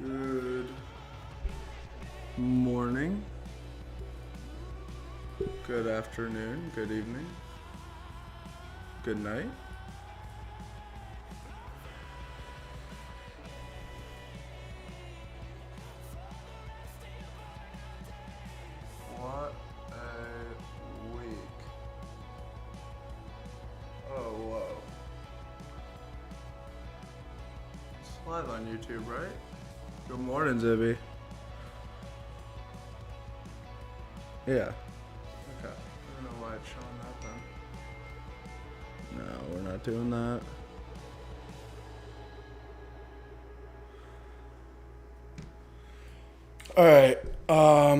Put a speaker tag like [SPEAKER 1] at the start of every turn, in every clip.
[SPEAKER 1] Good morning, good afternoon, good evening, good night. What a week. Oh, whoa. It's live on YouTube, right? Good morning, Zibby. Yeah. Okay. I don't know why it's showing that then. No, we're not doing that. All right. I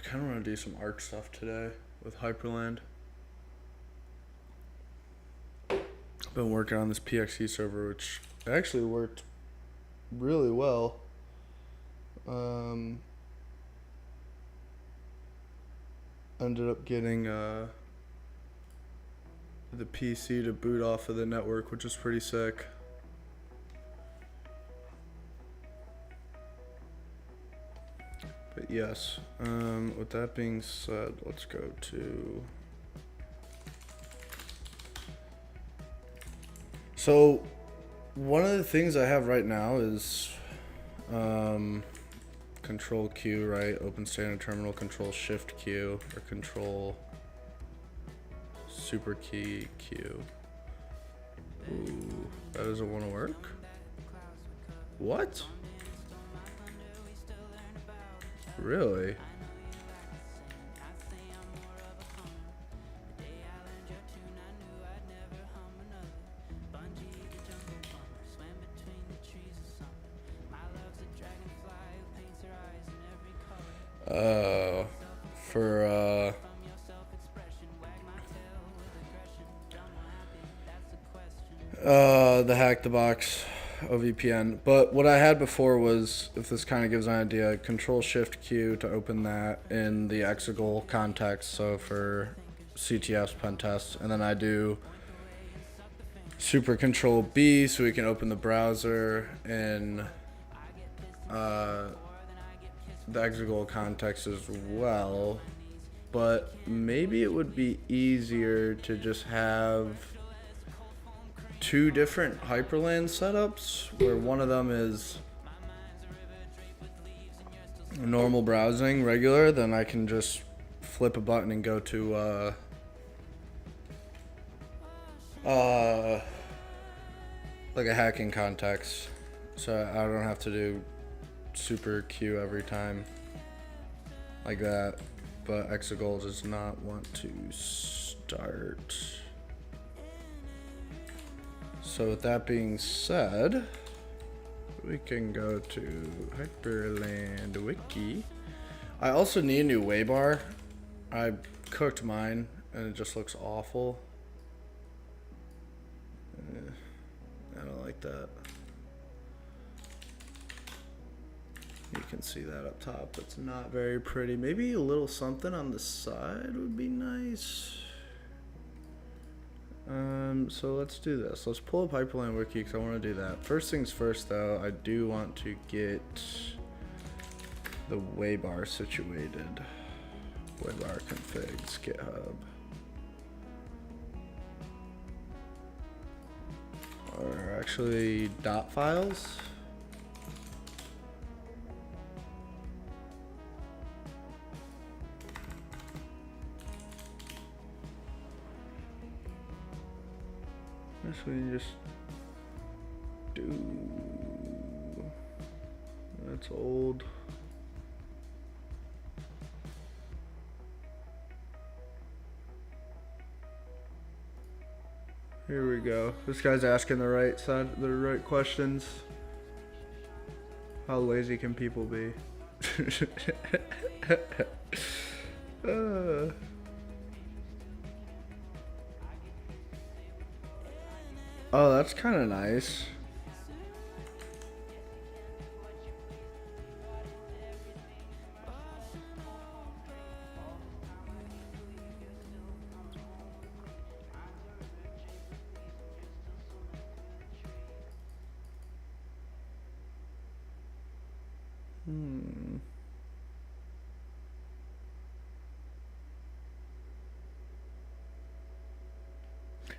[SPEAKER 1] kind of want to do some art stuff today with Hyperland. I've been working on this PXE server, which actually worked really well. Ended up getting the PC to boot off of the network, which is pretty sick. But yes, with that being said, let's go to... So, one of the things I have right now is Control Q, right? Open standard terminal, Control Shift Q, or Control Super Key Q. Ooh, that doesn't want to work? What? Really? For the hack the box OVPN. But what I had before was, if this kind of gives an idea, Control Shift Q to open that in the Exegol context. So for CTF's pen test, and then I do Super Control B so we can open the browser in the Exegol context as well. But maybe it would be easier to just have two different Hyperland setups, where one of them is normal browsing, regular, then I can just flip a button and go to like a hacking context, so I don't have to do Super Q every time like that. But Exegol does not want to start. So with that being said, we can go to Hyperland Wiki. I also need a new waybar. I cooked mine and it just looks awful. I don't like that. You can see that up top. It's not very pretty. Maybe a little something on the side would be nice. So let's do this. Let's pull up Hyperland Wiki because I want to do that. First things first, though, I do want to get the waybar situated. Waybar configs, GitHub. Or actually, dot files. Actually, just do. That's old. Here we go. This guy's asking the right questions. How lazy can people be? Oh, that's kind of nice.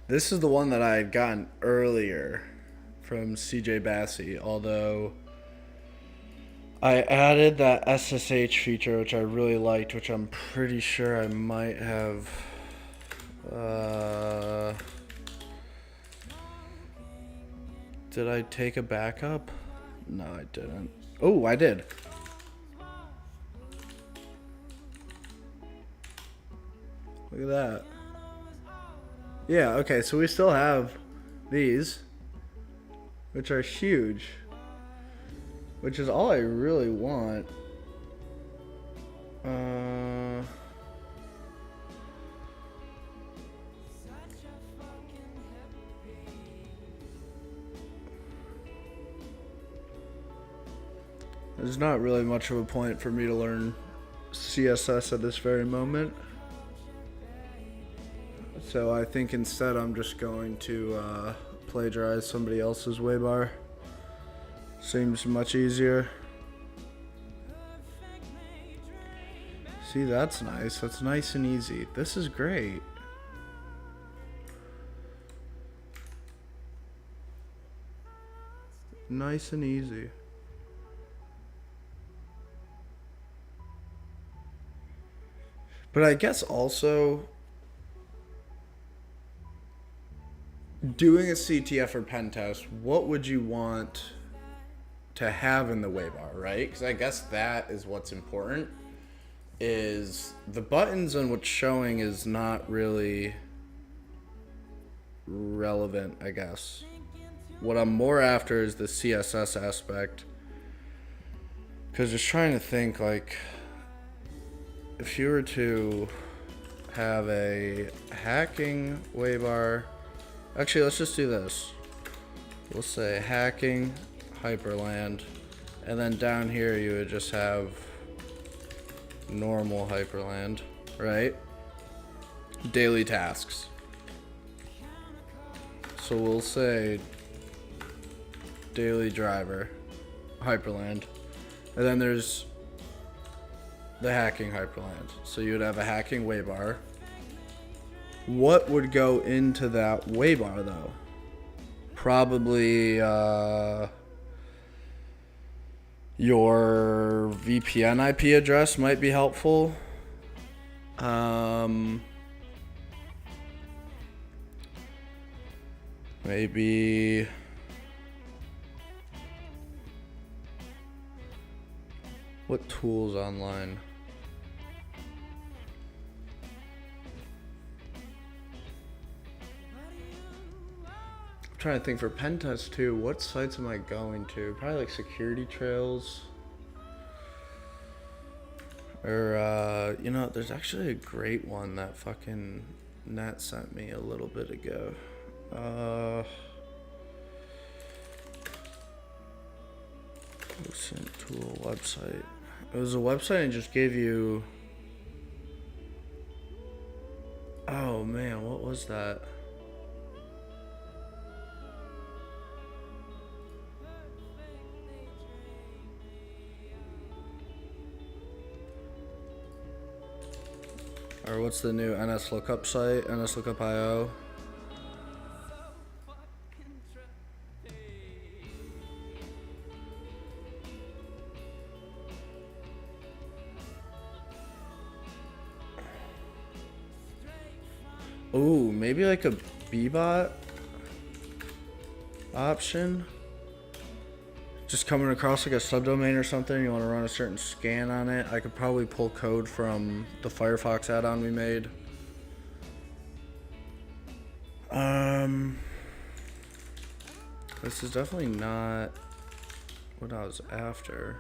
[SPEAKER 1] This is the one that I had gotten earlier from CJ Bassey, although I added that SSH feature, which I really liked, which I'm pretty sure I might have. Did I take a backup? No, I didn't. Oh, I did. Look at that. Yeah, okay, so we still have these, which are huge, which is all I really want. There's not really much of a point for me to learn CSS at this very moment. So I think instead I'm just going to plagiarize somebody else's waybar. Seems much easier. See, that's nice. That's nice and easy. This is great. Nice and easy. But I guess also doing a CTF or pen test, what would you want to have in the waybar, right? Because I guess that is what's important. Is the buttons and what's showing is not really relevant, I guess. What I'm more after is the CSS aspect. Because just trying to think, like, if you were to have a hacking waybar, actually, let's just do this. We'll say hacking hyperland, and then down here you would just have normal hyperland, right? Daily tasks. So we'll say daily driver hyperland, and then there's the hacking hyperland. So you would have a hacking waybar. What would go into that waybar though? Probably your VPN IP address might be helpful. Maybe what tools online? I'm trying to think for pen test too. What sites am I going to? Probably like security trails. Or you know, there's actually a great one that fucking Nat sent me a little bit ago. Sent to a website. It was a website and just gave you. Oh man, what was that? Or what's the new NS lookup site? NS lookup IO. Ooh, maybe like a Bbot option. Just coming across like a subdomain or something, you want to run a certain scan on it. I could probably pull code from the Firefox add-on we made. This is definitely not what I was after.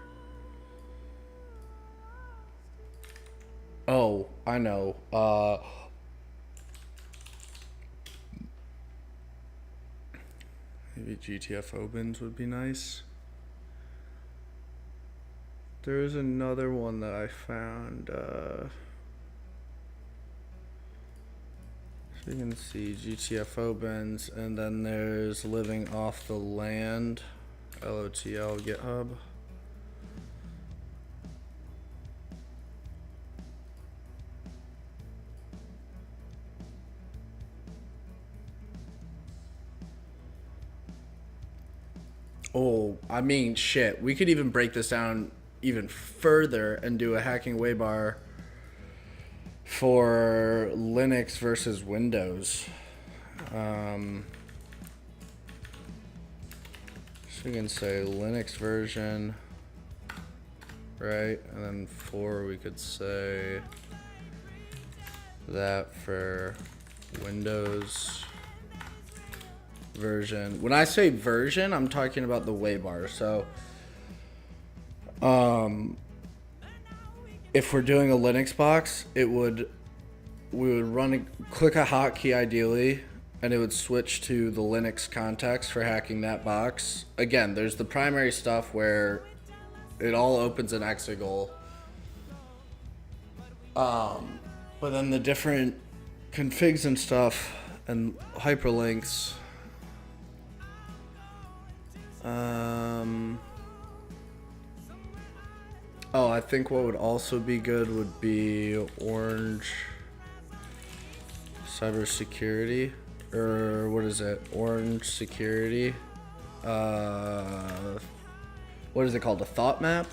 [SPEAKER 1] Oh, I know. Maybe GTFO bins would be nice. There's another one that I found. So you can see GTFO bins, and then there's living off the land, LOTL GitHub. Oh, I mean, shit. We could even break this down even further and do a hacking waybar for Linux versus Windows. So we can say Linux version, right? And then we could say that for Windows version. When I say version, I'm talking about the waybar. So, if we're doing a Linux box, we would click a hotkey ideally, and it would switch to the Linux context for hacking that box. Again, there's the primary stuff where it all opens in Exegol. But then the different configs and stuff and hyperlinks. Oh, I think what would also be good would be Orange Cybersecurity, or what is it? Orange Security. What is it called? A thought map?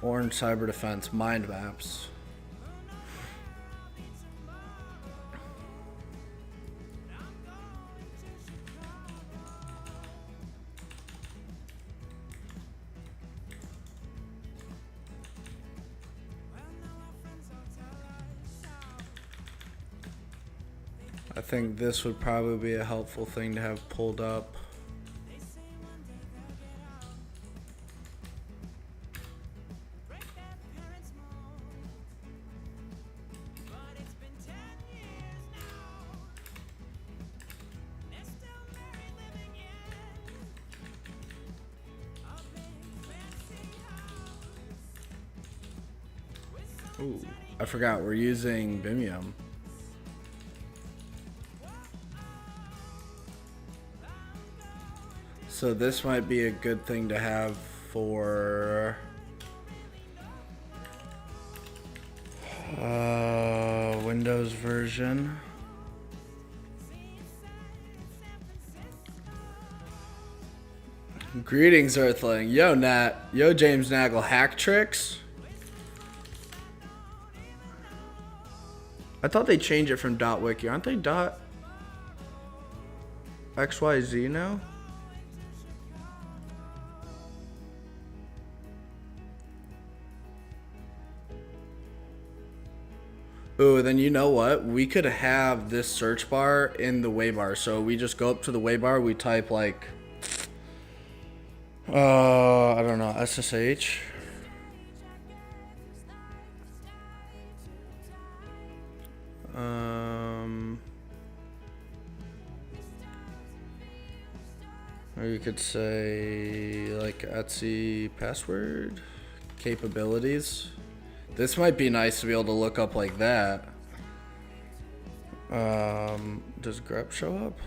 [SPEAKER 1] Orange Cyber Defense mind maps. I think this would probably be a helpful thing to have pulled up. Ooh, I forgot we're using Vimium. So this might be a good thing to have for Windows version. Greetings, Earthling. Yo, Nat. Yo, James Nagel. Hack tricks? I thought they changed it from .wiki. Aren't they .xyz now? Ooh, then you know what? We could have this search bar in the waybar. So we just go up to the waybar, we type like, I don't know, SSH. Or you could say like Etsy password capabilities. This might be nice to be able to look up like that. Does grep show up?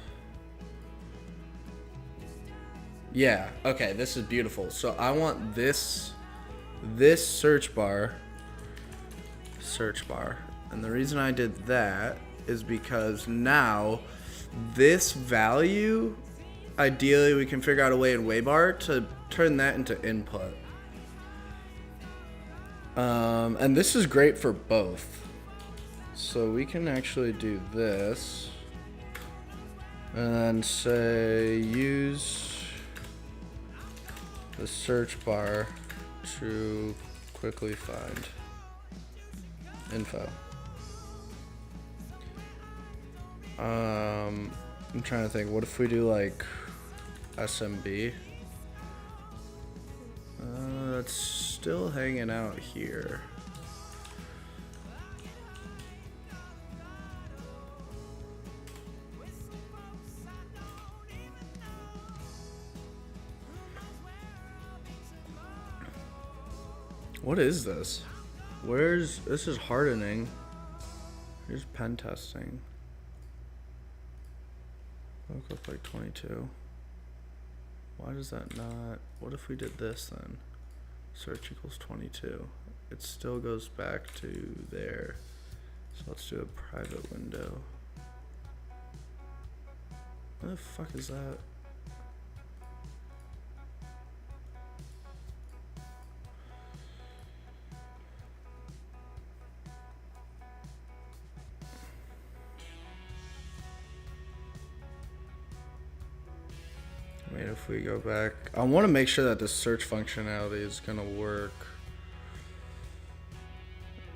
[SPEAKER 1] Yeah, okay, this is beautiful. So I want this search bar. And the reason I did that is because now this value, ideally we can figure out a way in Waybar to turn that into input. And this is great for both. So we can actually do this and then say use the search bar to quickly find info. I'm trying to think, what if we do like SMB? That's still hanging out here. What is this? This is hardening. Here's pen testing. Look up like 22. Why does that not? What if we did this then? Search equals 22. It still goes back to there. So let's do a private window. What the fuck is that? Wait, if we go back, I want to make sure that the search functionality is gonna work.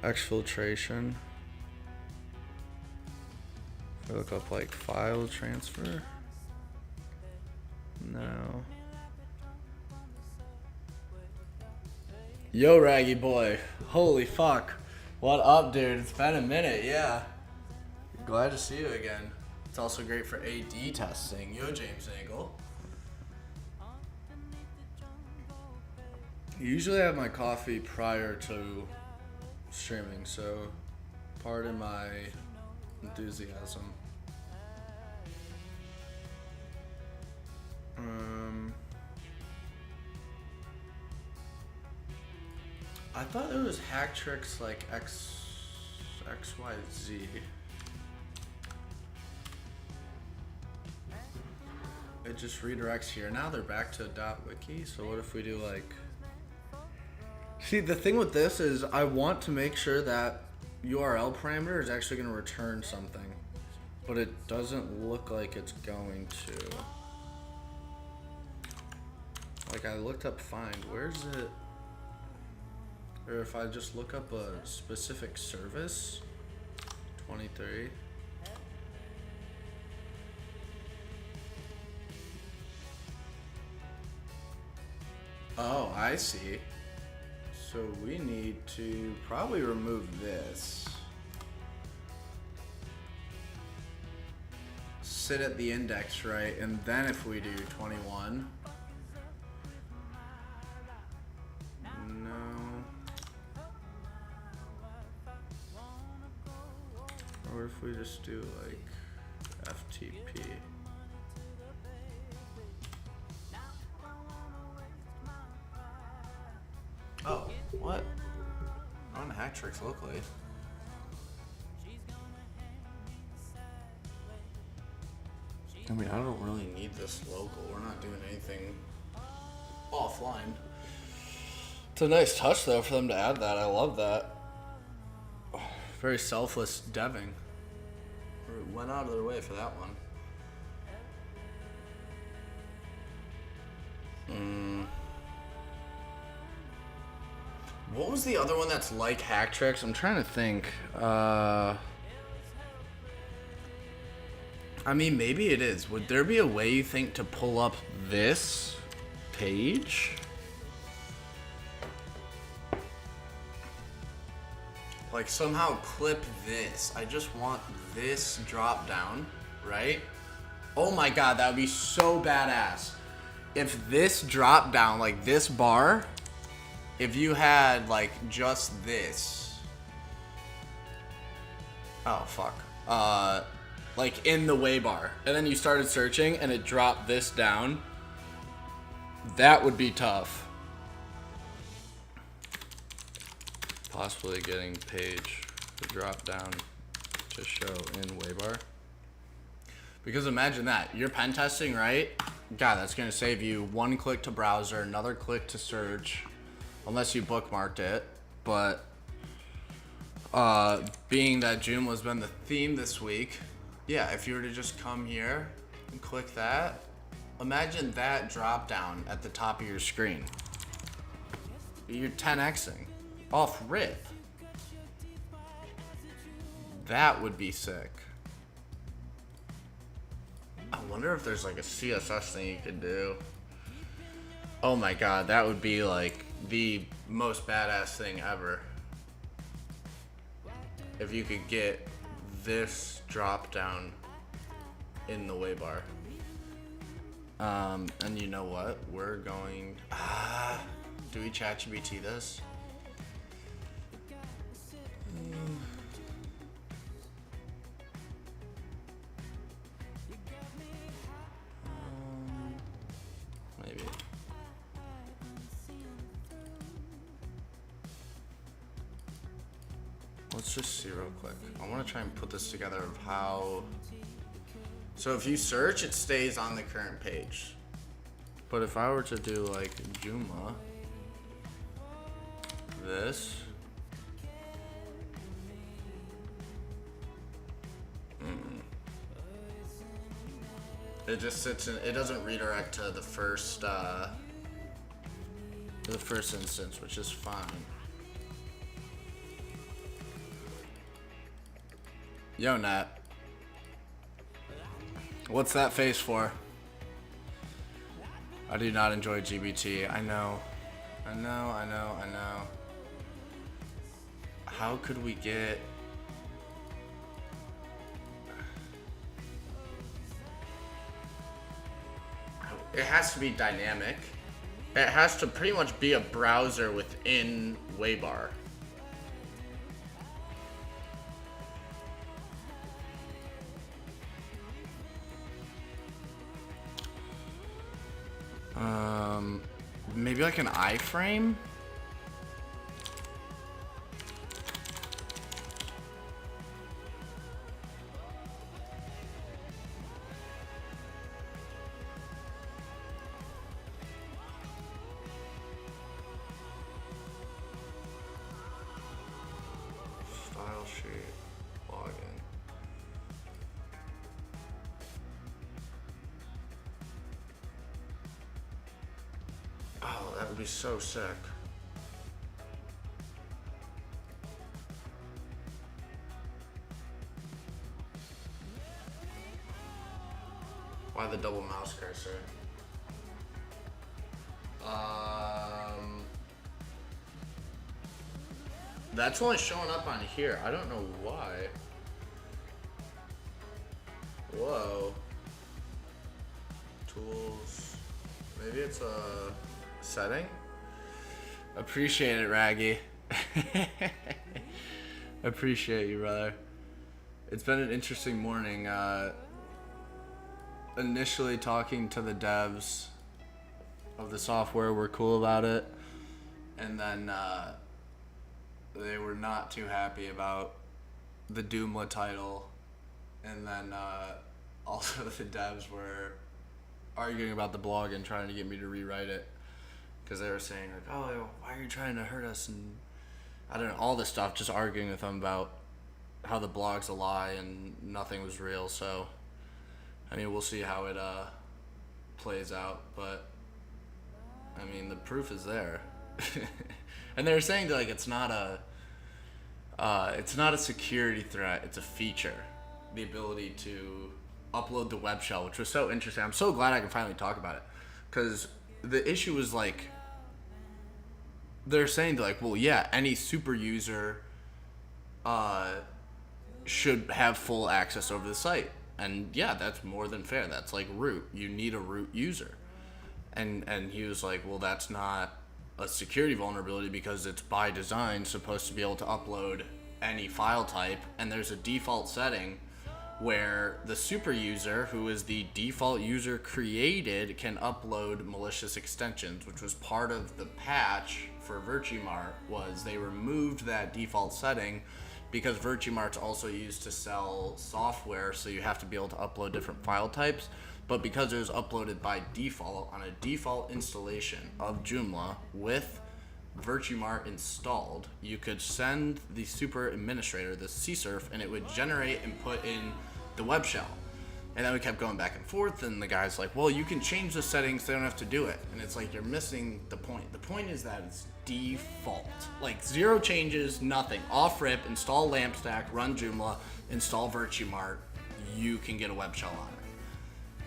[SPEAKER 1] Exfiltration. If I look up like file transfer. No. Yo, Raggy boy. Holy fuck. What up, dude? It's been a minute, yeah. Glad to see you again. It's also great for AD testing. Yo, James Angle. Usually I have my coffee prior to streaming, so pardon my enthusiasm. I thought it was hack tricks like XYZ. It just redirects here. Now they're back to .wiki, so what if we do like... See, the thing with this is I want to make sure that URL parameter is actually going to return something, but it doesn't look like it's going to. Like, I looked up find, where's it? Or if I just look up a specific service, 23. Oh, I see. So we need to probably remove this. Sit at the index, right? And then if we do 21. Or if we just do like FTP. Oh, what? On hack tricks locally. I mean, I don't really need this local. We're not doing anything offline. It's a nice touch though for them to add that. I love that. Very selfless deving. Went out of their way for that one. What was the other one that's like hack tricks? I'm trying to think. I mean, maybe it is. Would there be a way you think to pull up this page? Like somehow clip this. I just want this drop down, right? Oh my god, that would be so badass. If this drop down, like this bar, if you had like just this. Oh fuck. Like in the way bar. And then you started searching and it dropped this down. That would be tough. Possibly getting page to drop down to show in Waybar. Because imagine that, you're pen testing, right? God, that's gonna save you one click to browser, another click to search, unless you bookmarked it. But being that Joomla's been the theme this week, yeah, if you were to just come here and click that, imagine that drop down at the top of your screen. You're 10xing. Off rip. That would be sick. I wonder if there's like a CSS thing you could do. Oh my god, that would be like the most badass thing ever. If you could get this drop down in the waybar. And you know what? We're going... do we ChatGPT this? Maybe. Let's just see real quick. I want to try and put this together of how So if you search, it stays on the current page. But if I were to do like Joomla, this, it just sits in, it doesn't redirect to the first instance, which is fine. Yo, Nat. What's that face for? I do not enjoy GBT. I know. How could we get... It has to be dynamic. It has to pretty much be a browser within Waybar. Maybe like an iframe? Style sheet, login. Oh, that would be so sick. Why the double mouse cursor? That's only showing up on here. I don't know why. Whoa. Tools. Maybe it's a setting? Appreciate it, Raggy. Appreciate you, brother. It's been an interesting morning. Initially talking to the devs of the software were cool about it, and then they were not too happy about the Joomla title, and then also the devs were arguing about the blog and trying to get me to rewrite it, because they were saying like, oh, why are you trying to hurt us, and I don't know, all this stuff, just arguing with them about how the blog's a lie and nothing was real. So I mean, we'll see how it plays out, but I mean, the proof is there. And they're saying that, like, it's not a security threat, it's a feature, the ability to upload the web shell, which was so interesting. I'm so glad I can finally talk about it, because the issue was like, they're saying like, well, yeah, any super user should have full access over the site. And yeah, that's more than fair. That's like root. You need a root user. And he was like, well, that's not a security vulnerability because it's by design supposed to be able to upload any file type. And there's a default setting where the super user, who is the default user created, can upload malicious extensions, which was part of the patch for Virtumart. Was they removed that default setting because Virtumart's also used to sell software, so you have to be able to upload different file types. But because it was uploaded by default on a default installation of Joomla with Virtumart installed, you could send the super administrator, the CSRF, and it would generate and put in the web shell. And then we kept going back and forth, and the guy's like, well, you can change the settings, they don't have to do it. And it's like, you're missing the point. The point is that it's default. Like, zero changes, nothing. Off rip, install LampStack, run Joomla, install Virtumart, you can get a web shell on it.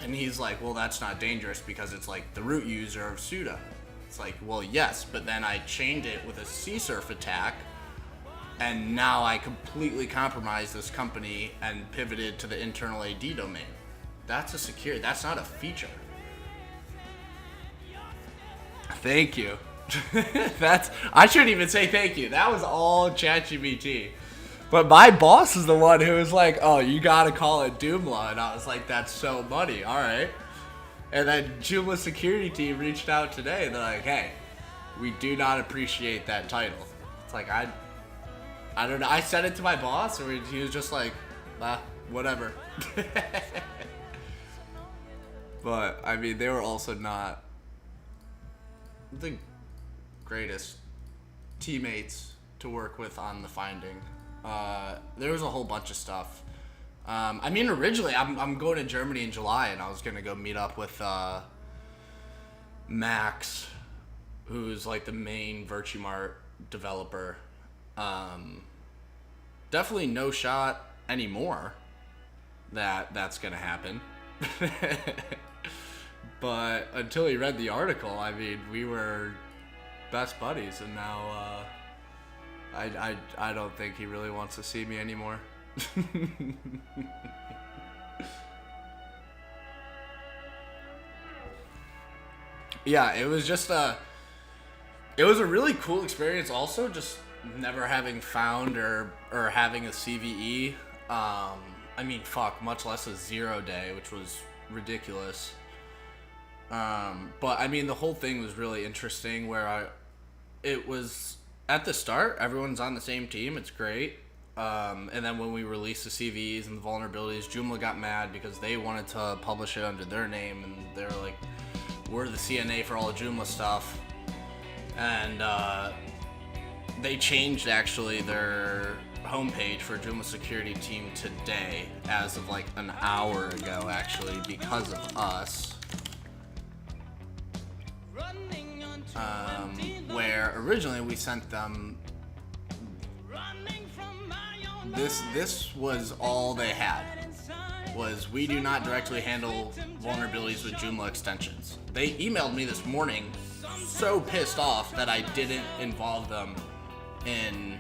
[SPEAKER 1] And he's like, well, that's not dangerous because it's like the root user of sudo. It's like, well, yes, but then I chained it with a CSRF attack, and now I completely compromised this company and pivoted to the internal AD domain. That's a security, that's not a feature. Thank you. I shouldn't even say thank you. That was all ChatGPT. But my boss is the one who was like, oh, you gotta call it Joomla. And I was like, that's so money, all right. And then Joomla security team reached out today, and they're like, hey, we do not appreciate that title. It's like, I don't know. I said it to my boss, and he was just like, whatever. But I mean, they were also not the greatest teammates to work with on the finding. There was a whole bunch of stuff. I mean, originally, I'm going to Germany in July, and I was gonna go meet up with Max, who's like the main Virtumart developer. Definitely no shot anymore that that's gonna happen. But until he read the article, I mean, we were best buddies, and now I don't think he really wants to see me anymore. Yeah, it was just it was a really cool experience. Also, just never having found or having a CVE. I mean, fuck, much less a 0 day, which was ridiculous. But I mean, the whole thing was really interesting. It was at the start, everyone's on the same team. It's great. And then when we released the CVEs and the vulnerabilities, Joomla got mad because they wanted to publish it under their name, and they were like, "We're the CNA for all Joomla stuff." And they changed actually their homepage for Joomla security team today, as of like an hour ago, actually, because of us. Where originally we sent them this was all they had, was we do not directly handle vulnerabilities with Joomla extensions. They emailed me this morning so pissed off that I didn't involve them in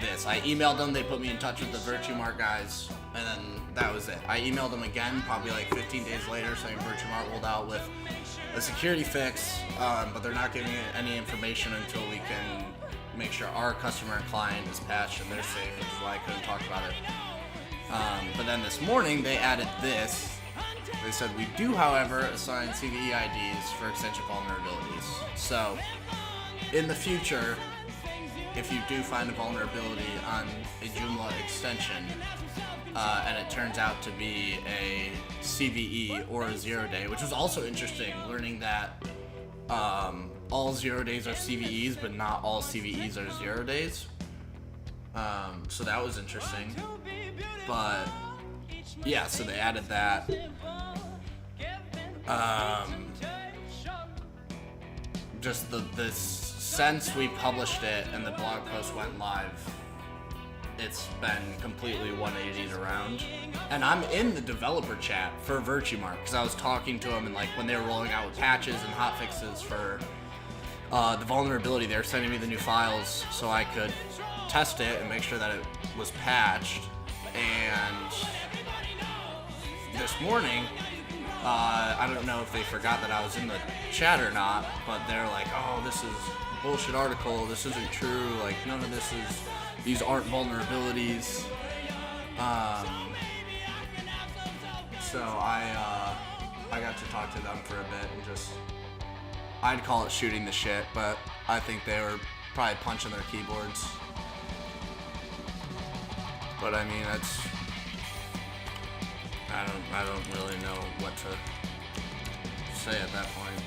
[SPEAKER 1] this. I emailed them, they put me in touch with the Virtumart guys, and then that was it. I emailed them again probably like 15 days later saying Virtumart rolled out with a security fix, but they're not giving any information until we can make sure our customer and client is patched and they're safe, which is why I couldn't talk about it. But then this morning they added this. They said, we do, however, assign CVE IDs for extension vulnerabilities. So, in the future, if you do find a vulnerability on a Joomla extension, and it turns out to be a CVE or a 0 day, which was also interesting, learning that all 0 days are CVEs, but not all CVEs are 0 days. So that was interesting. But yeah, so they added that. Just since we published it and the blog post went live, it's been completely 180'd around. And I'm in the developer chat for Virtumart because I was talking to them, and like when they were rolling out with patches and hotfixes for the vulnerability, they were sending me the new files so I could test it and make sure that it was patched. And this morning, I don't know if they forgot that I was in the chat or not, but they're like, "Oh, this is a bullshit article. This isn't true. Like, none of this is. These aren't vulnerabilities." So I got to talk to them for a bit and just, I'd call it shooting the shit, but I think they were probably punching their keyboards. But I mean, I don't really know what to say at that point.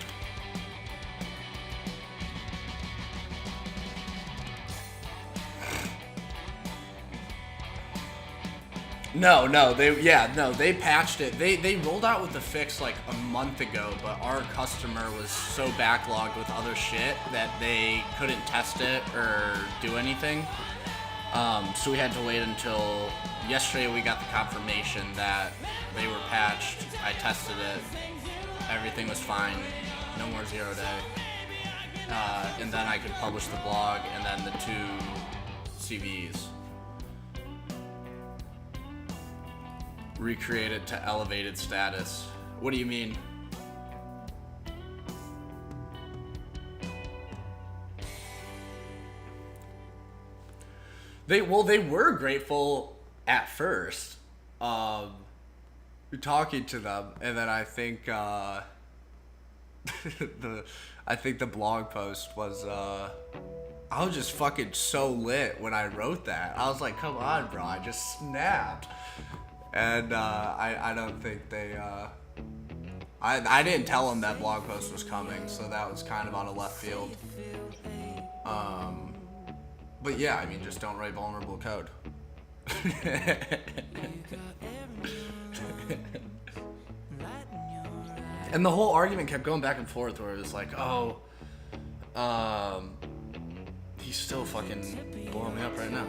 [SPEAKER 1] No, they patched it. They rolled out with the fix like a month ago, but our customer was so backlogged with other shit that they couldn't test it or do anything. So we had to wait until yesterday. We got the confirmation that they were patched. I tested it. Everything was fine. No more 0 day. And then I could publish the blog and then the 2 CVs. Recreate it to elevated status. What do you mean? They were grateful at first, talking to them, and then I think the blog post was I was just fucking so lit when I wrote that. I was like, come on, bro, I just snapped. And I don't think they I didn't tell him that blog post was coming, so that was kind of out of left field. But yeah, I mean, just don't write vulnerable code. And the whole argument kept going back and forth where it was like, oh, he's still fucking blowing me up right now.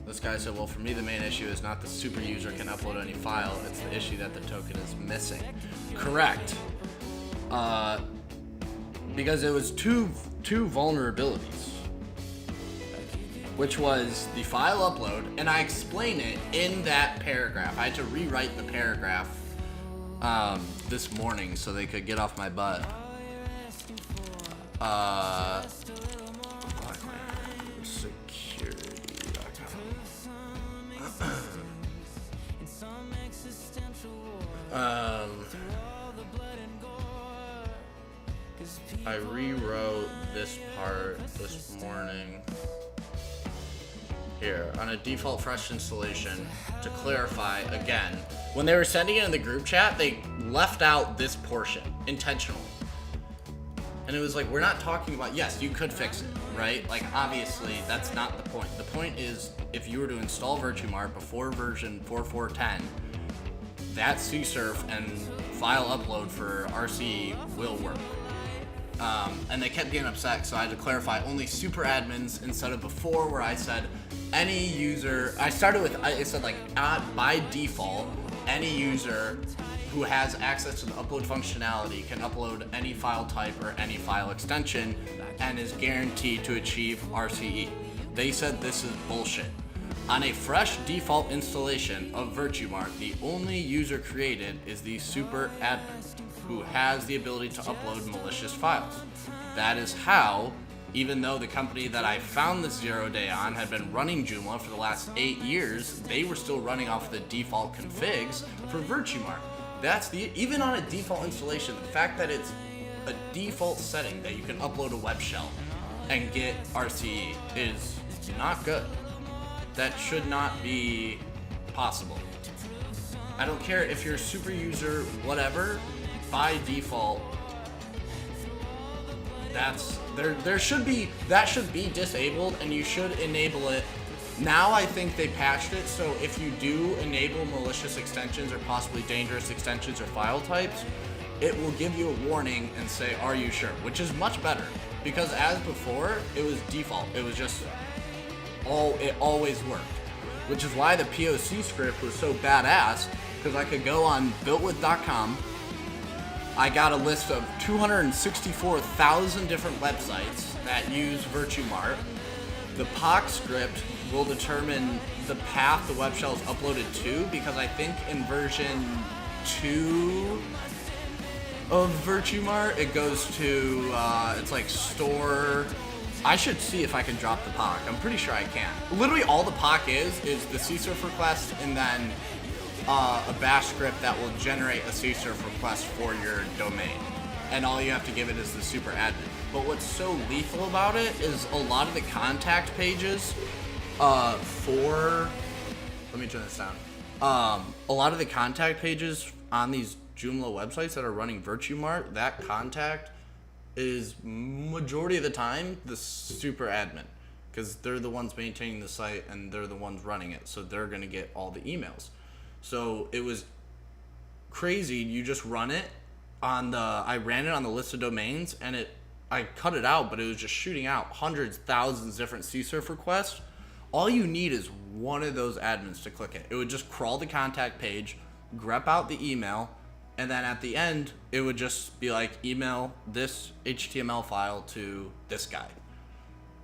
[SPEAKER 1] This guy said, well, for me, the main issue is not the super user can upload any file. It's the issue that the token is missing. Correct. Because it was two vulnerabilities, which was the file upload, and I explain it in that paragraph. I had to rewrite the paragraph this morning so they could get off my butt. I rewrote this part this morning here on a default fresh installation to clarify again. When they were sending it in the group chat, they left out this portion intentionally. And it was like, we're not talking about, yes, you could fix it, right? Like, obviously, that's not the point. The point is, if you were to install VirtueMart before version 4.4.10, that CSRF and file upload for RCE will work. And they kept getting upset, so I had to clarify only super admins instead of before where I said any user, I started with, I said like, by default, any user who has access to the upload functionality can upload any file type or any file extension and is guaranteed to achieve RCE. They said this is bullshit. On a fresh default installation of VirtueMart, the only user created is the super admin, who has the ability to upload malicious files. That is how, even though the company that I found this 0 day on had been running Joomla for the last 8 years, they were still running off the default configs for VirtueMart. That's even on a default installation, the fact that it's a default setting that you can upload a web shell and get RCE is not good. That should not be possible. I don't care if you're a super user, whatever, by default, that should be disabled, and you should enable it. Now I think they patched it, so if you do enable malicious extensions or possibly dangerous extensions or file types, it will give you a warning and say, are you sure? Which is much better, because as before, it was default. It was just, it always worked. Which is why the POC script was so badass, because I could go on builtwith.com. I got a list of 264,000 different websites that use VirtueMart. The POC script will determine the path the web shell is uploaded to, because I think in version 2 of VirtueMart, it goes to, it's like store. I should see if I can drop the POC. I'm pretty sure I can. Literally all the POC is the CSRF request and then a bash script that will generate a CSRF request for your domain. And all you have to give it is the super admin. But what's so lethal about it is a lot of the contact pages let me turn this down. A lot of the contact pages on these Joomla websites that are running VirtueMart, that contact is majority of the time the super admin, because they're the ones maintaining the site and they're the ones running it, so they're going to get all the emails. So it was crazy. You just run it on I ran it on the list of domains, and I cut it out, but it was just shooting out hundreds, thousands different CSRF requests. All you need is one of those admins to click it. It would just crawl the contact page, grep out the email, and then at the end, it would just be like, email this HTML file to this guy.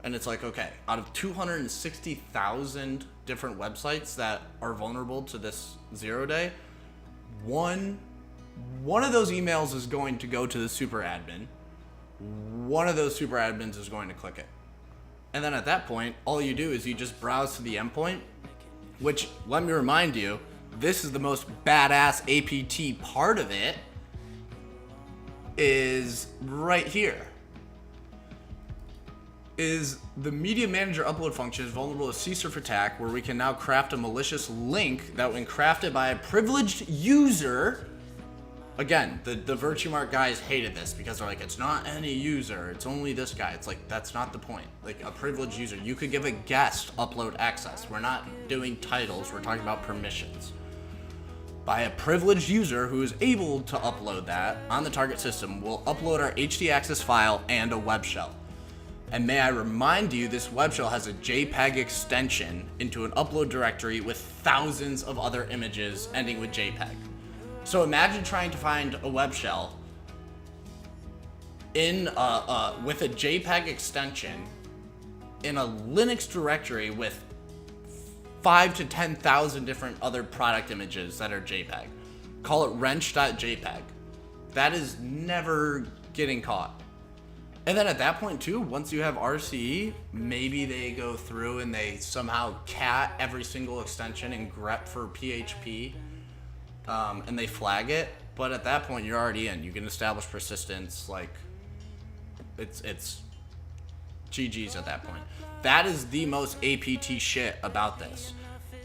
[SPEAKER 1] And it's like, okay, out of 260,000 different websites that are vulnerable to this 0 day, one of those emails is going to go to the super admin. One of those super admins is going to click it. And then at that point, all you do is you just browse to the endpoint, which, let me remind you, this is the most badass APT part of it, is right here. is the media manager upload function is vulnerable to CSRF attack, where we can now craft a malicious link that when crafted by a privileged user. Again, the Virtuemark guys hated this because they're like, it's not any user, it's only this guy. It's like, that's not the point. Like, a privileged user, you could give a guest upload access. We're not doing titles, we're talking about permissions. By a privileged user who is able to upload that on the target system, will upload our htaccess file and a web shell. And may I remind you, this web shell has a JPEG extension into an upload directory with thousands of other images ending with JPEG. So imagine trying to find a web shell in with a JPEG extension in a Linux directory with 5 to 10,000 different other product images that are JPEG. Call it wrench.jpg. That is never getting caught. And then at that point too, once you have RCE, maybe they go through and they somehow cat every single extension and grep for PHP. And they flag it, but at that point you're already in. You can establish persistence, like it's GG's at that point. That is the most APT shit about this,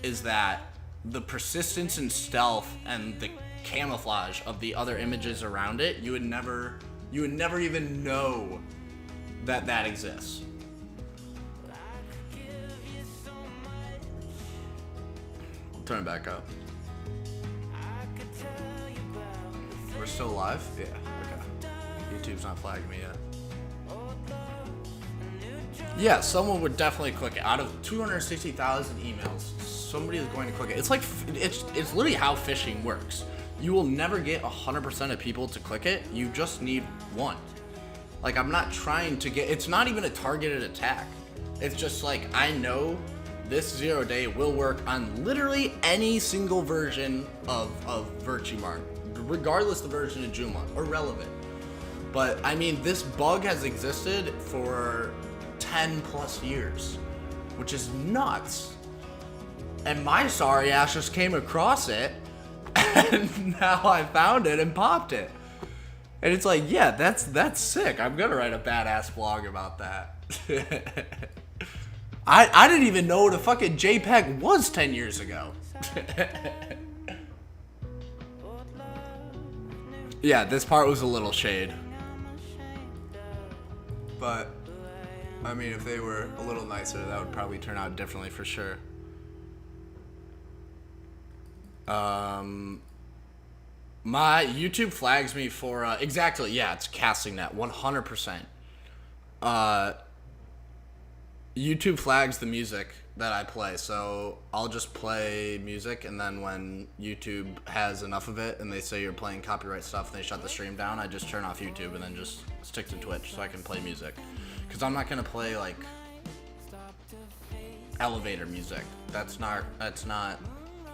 [SPEAKER 1] is that the persistence and stealth and the camouflage of the other images around it, you would never even know that exists. I'll turn it back up. We're still live? Yeah, okay. YouTube's not flagging me yet. Yeah, someone would definitely click it. Out of 260,000 emails, somebody is going to click it. It's like, it's literally how phishing works. You will never get 100% of people to click it. You just need one. Like, I'm not trying to get, it's not even a targeted attack. It's just like, I know this 0 day will work on literally any single version of Virtuemark, regardless the version of Joomla, irrelevant. But I mean, this bug has existed for 10 plus years, which is nuts. And my sorry ass just came across it, and now I found it and popped it. And it's like, yeah, that's sick. I'm gonna write a badass blog about that. I didn't even know what a fucking JPEG was 10 years ago. Yeah, this part was a little shade. But, I mean, if they were a little nicer, that would probably turn out differently for sure. My YouTube flags me for, exactly, yeah, it's casting that, 100%. YouTube flags the music that I play, so I'll just play music, and then when YouTube has enough of it and they say you're playing copyright stuff and they shut the stream down, I just turn off YouTube and then just stick to Twitch so I can play music. Because I'm not going to play, like, elevator music. That's not,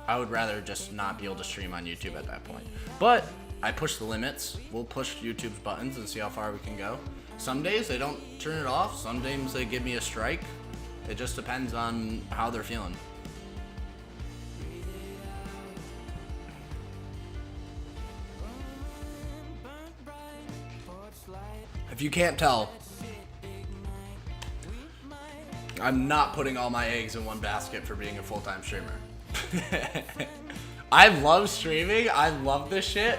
[SPEAKER 1] I would rather just not be able to stream on YouTube at that point. But I push the limits. We'll push YouTube's buttons and see how far we can go. Some days they don't turn it off. Some days they give me a strike. It just depends on how they're feeling. If you can't tell, I'm not putting all my eggs in one basket for being a full-time streamer. I love streaming, I love this shit,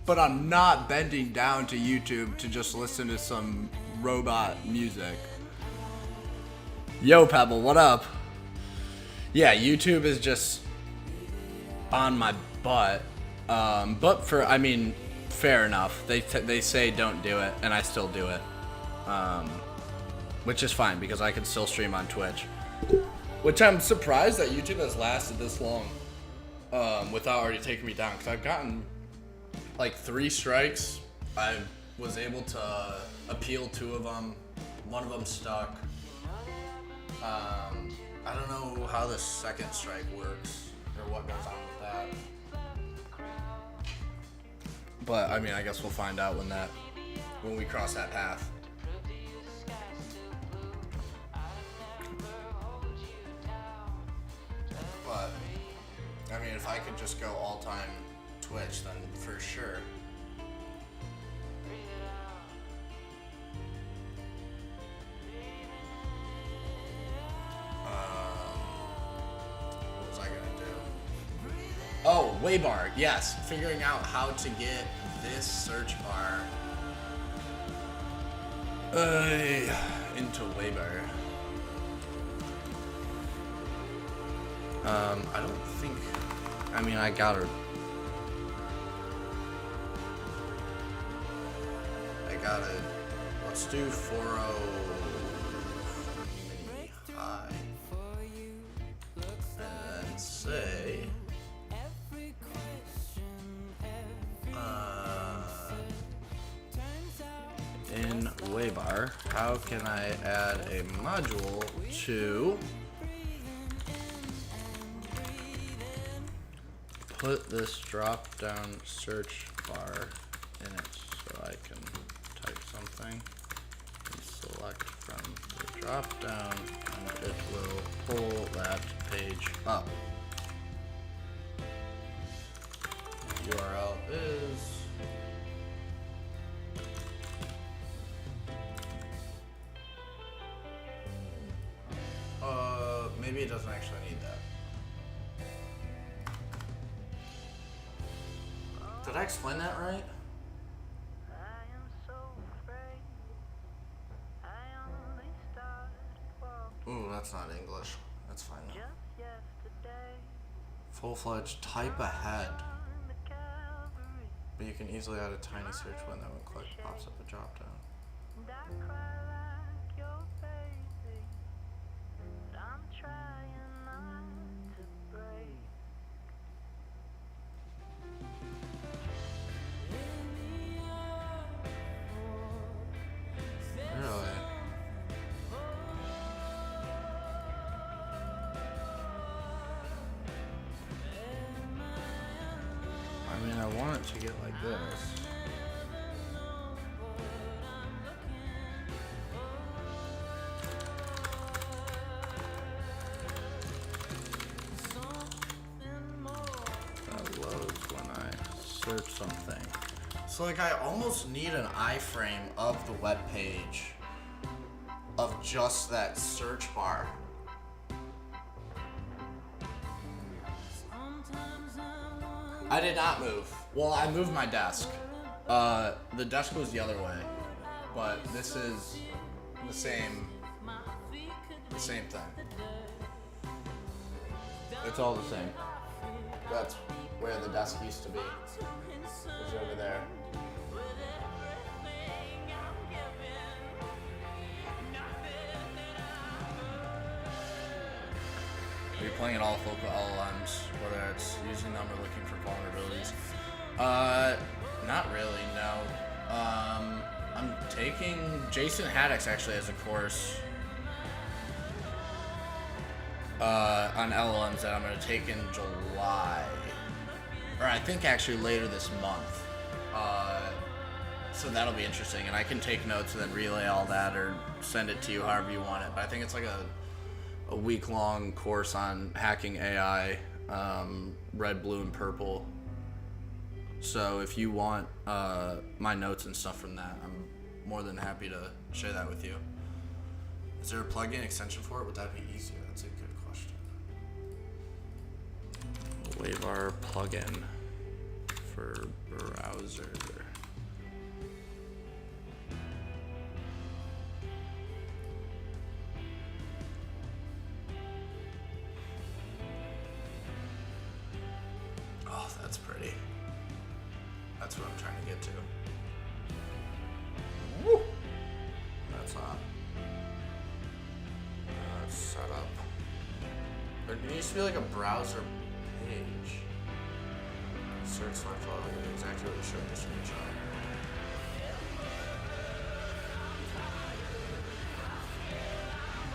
[SPEAKER 1] but I'm not bending down to YouTube to just listen to some robot music. Yo, Pebble, what up? Yeah, YouTube is just on my butt. But for, I mean, fair enough. They say don't do it, and I still do it. Which is fine, because I can still stream on Twitch. Which I'm surprised that YouTube has lasted this long without already taking me down. Because I've gotten like 3 strikes. I was able to appeal 2 of them. One of them stuck. I don't know how the second strike works or what goes on with that. But I mean, I guess we'll find out when we cross that path. But I mean, if I could just go all-time Twitch, then for sure. Oh, Waybar. Yes, figuring out how to get this search bar into Waybar. I don't think. I mean, I gotta. Let's do 40 mini high. And then say. In Waybar, how can I add a module to put this drop down search bar in it so I can type something and select from the drop down and it will pull that page up. URL is maybe it doesn't actually need that. Did I explain that right? Ooh, that's not English. That's fine though. Full-fledged type ahead. But you can easily add a tiny search window and click pops up a drop down. Really? I mean, I want it to get like this. That loads when I search something. So like I almost need an iframe of the web page of just that search bar. I did not move. Well, I moved my desk. The desk was the other way, but this is the same thing. It's all the same. That's where the desk used to be. It's over there. You're playing at all local LLMs, whether it's using them or looking for vulnerabilities. Not really, no. I'm taking Jason Haddock's actually as a course on LLMs that I'm going to take in July, or I think actually later this month. So that'll be interesting, and I can take notes and then relay all that or send it to you however you want it. But I think it's like a week-long course on hacking AI, red, blue, and purple. So if you want my notes and stuff from that, I'm more than happy to share that with you. Is there a plugin extension for it? Would that be easier? That's a good question. Waybar plugin for browser. Oh, that's pretty. That's what I'm trying to get to. Woo! That's not. Set up. There needs to be like a browser page. Search select file, exactly what you showed in the screenshot.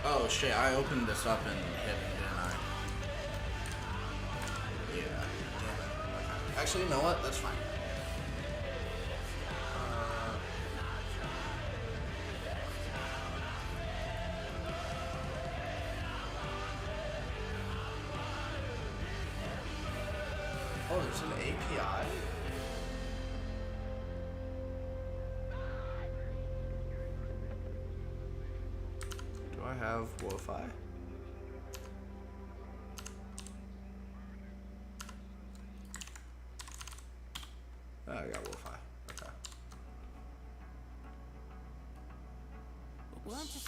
[SPEAKER 1] Oh shit, I opened this up and hit it, didn't I? Yeah, damn it. Okay. Actually, you know what? That's fine. Oh, there's an API? Do I have Wi-Fi? I got Wi-Fi. Okay.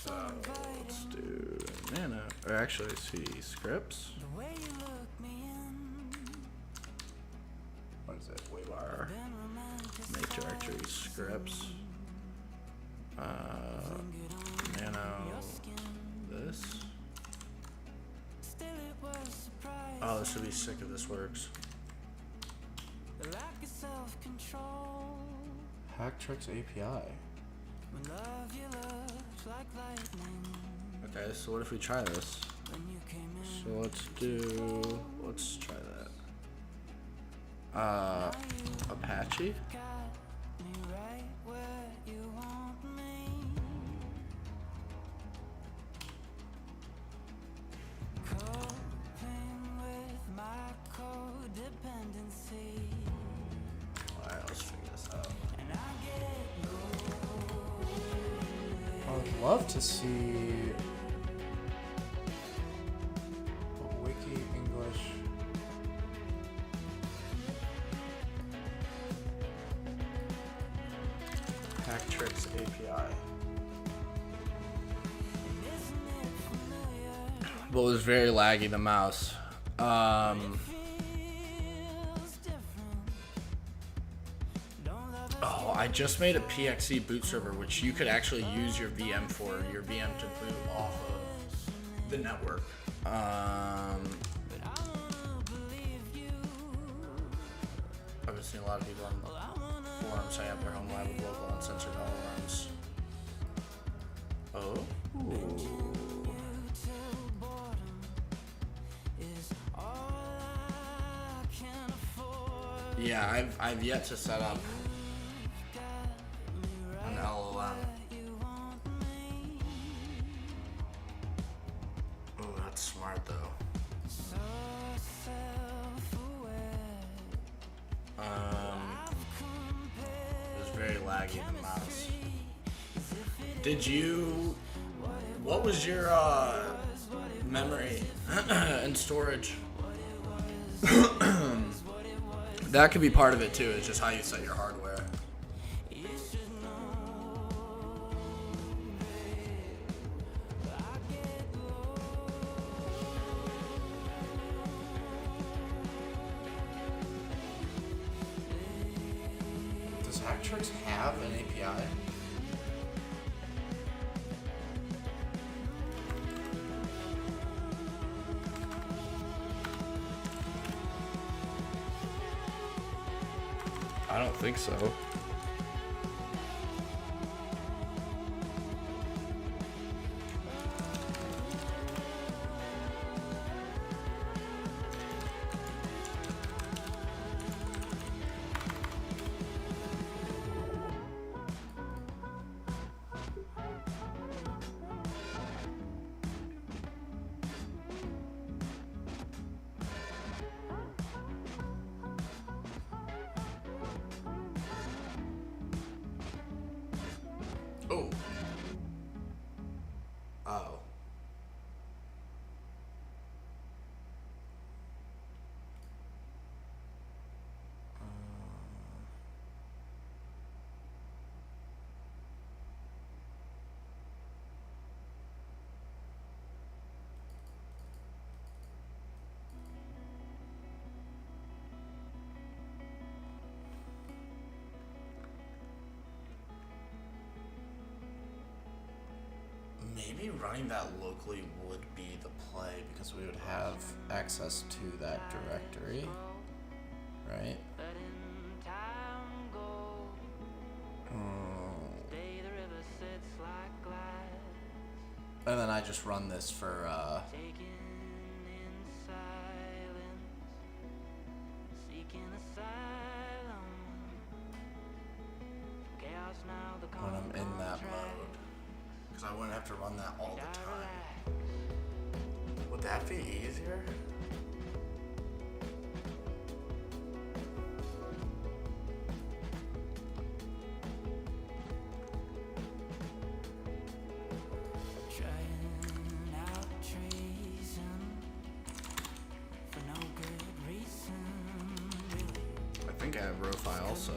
[SPEAKER 1] So let's do nano, or actually see scripts. What is it? WAVAR. Make directory scripts. Nano. This. Oh, this would be sick if this works. Hacktricks API. Okay, so what if we try this? So let's try that. Apache? Alright, let's figure this out.
[SPEAKER 2] I would love to see a wiki English.
[SPEAKER 1] Hacktricks API. But it was very laggy, the mouse. Oh, I just made a PXE boot server, which you could actually use your VM for, your VM to boot off of the network. I've been seeing a lot of people on the forum setting up their home lab with local uncensored alarms. Oh. Ooh. Yeah, I've yet to set up an LLM. Oh, that's smart though. It was very laggy in the mouse. What was your memory and storage? That could be part of it too. It's just how you set your hardware.
[SPEAKER 2] Does Hacktricks have an API?
[SPEAKER 1] I don't think so. Oh. Oh. Maybe running that locally would be the play
[SPEAKER 2] Because we would have access to that directory, right? And then I just run this for when I'm in that mode.
[SPEAKER 1] because I wouldn't have to run that all the time. Would that be easier? I think think I have ROFI also.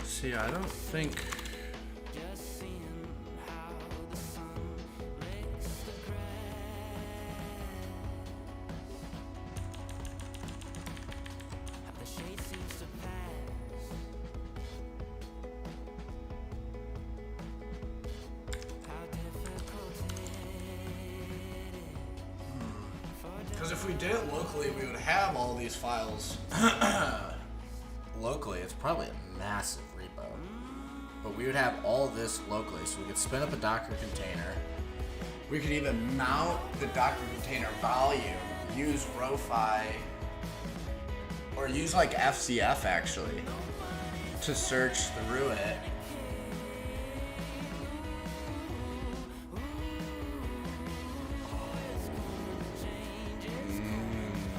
[SPEAKER 1] See, I don't think. Because if we did it locally, we would have all these files.
[SPEAKER 2] Locally, it's probably a massive repo. But we would have all this locally, so we could spin up a Docker container. We could even mount the Docker container volume, use ROFI, or use like FCF actually, to search through it.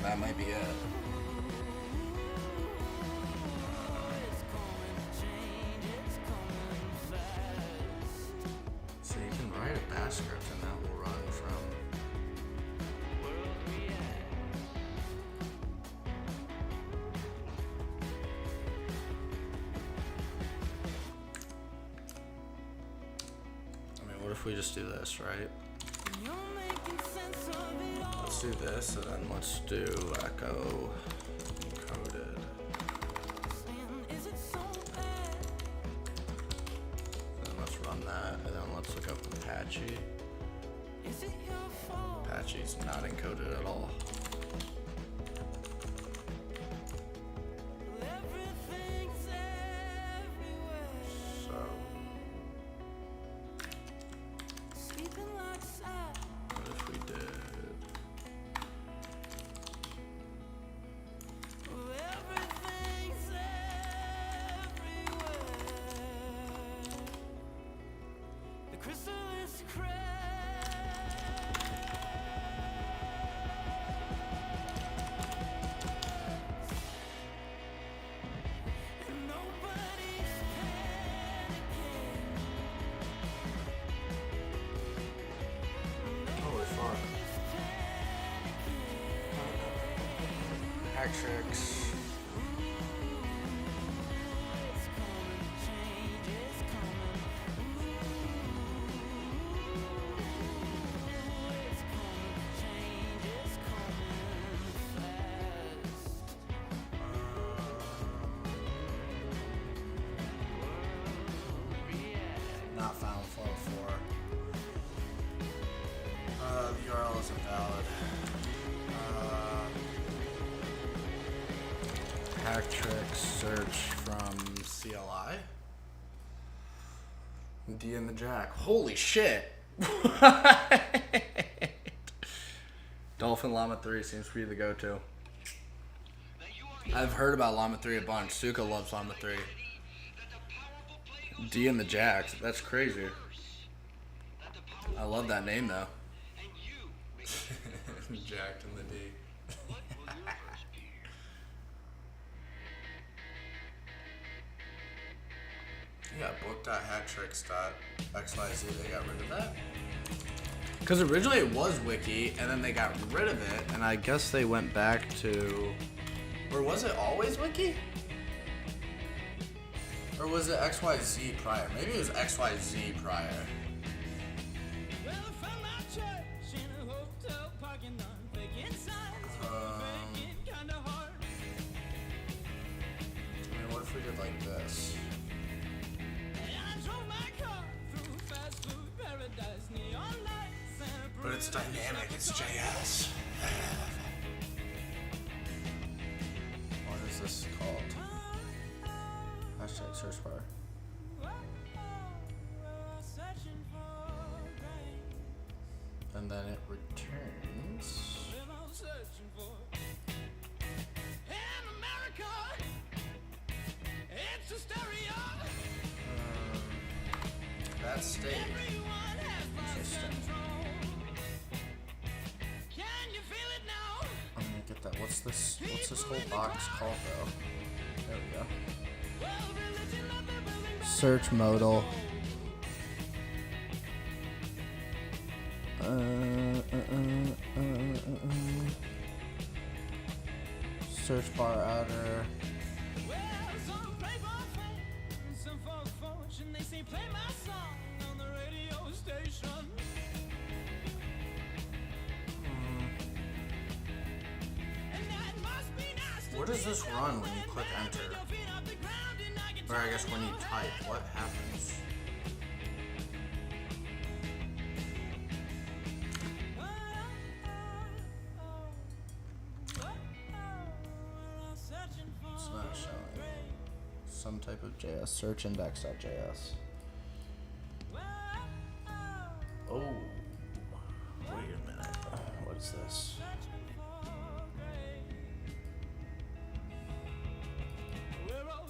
[SPEAKER 2] That might be it. So you can write a bash script and that will run from what if we just do this, right? Let's do this, and then let's do echo encoded. Then let's run that, and then let's look up Apache. Apache's not encoded at all. Hack tricks. Not found 404. The URL is invalid. Hack tricks search from CLI. D in the jack. Holy shit! Dolphin Llama 3 seems to be the go-to. I've heard about Llama 3 a bunch. Suka loves Llama 3. D in the jack. That's crazy. I love that name though. Jacked in the D. Yeah, book.hacktricks.xyz, they got rid of that? Because originally it was wiki, and then they got rid of it, and I guess they went back to... Or was it always wiki? Or was it XYZ prior? Maybe it was XYZ prior. I mean, what if we did like this? But it's dynamic, it's JS. What is this called? Hashtag search bar. And then it returns. That state. Interesting. I'm gonna get that. What's this whole box called though? There we go.
[SPEAKER 1] search modal. Search bar outer. Where does this run when you click enter? Or I guess when you type, what happens? It's not showing. Some type of JS, search index.js. Oh, wait a minute. What's this?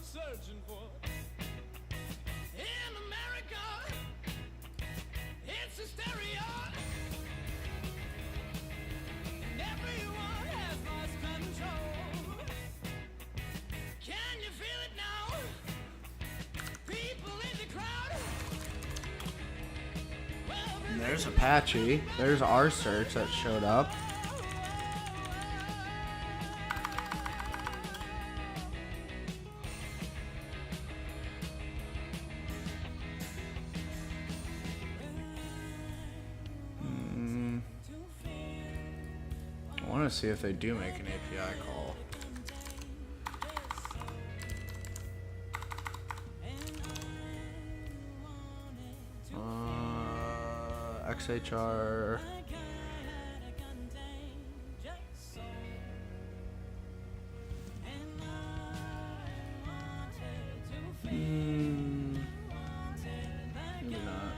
[SPEAKER 3] Searching for in America, it's hysteria. Everyone has lost control. Can you feel it now? People in the crowd.
[SPEAKER 1] And there's Apache. There's our search that showed up. I want to see if they do make an API call. XHR. Maybe not.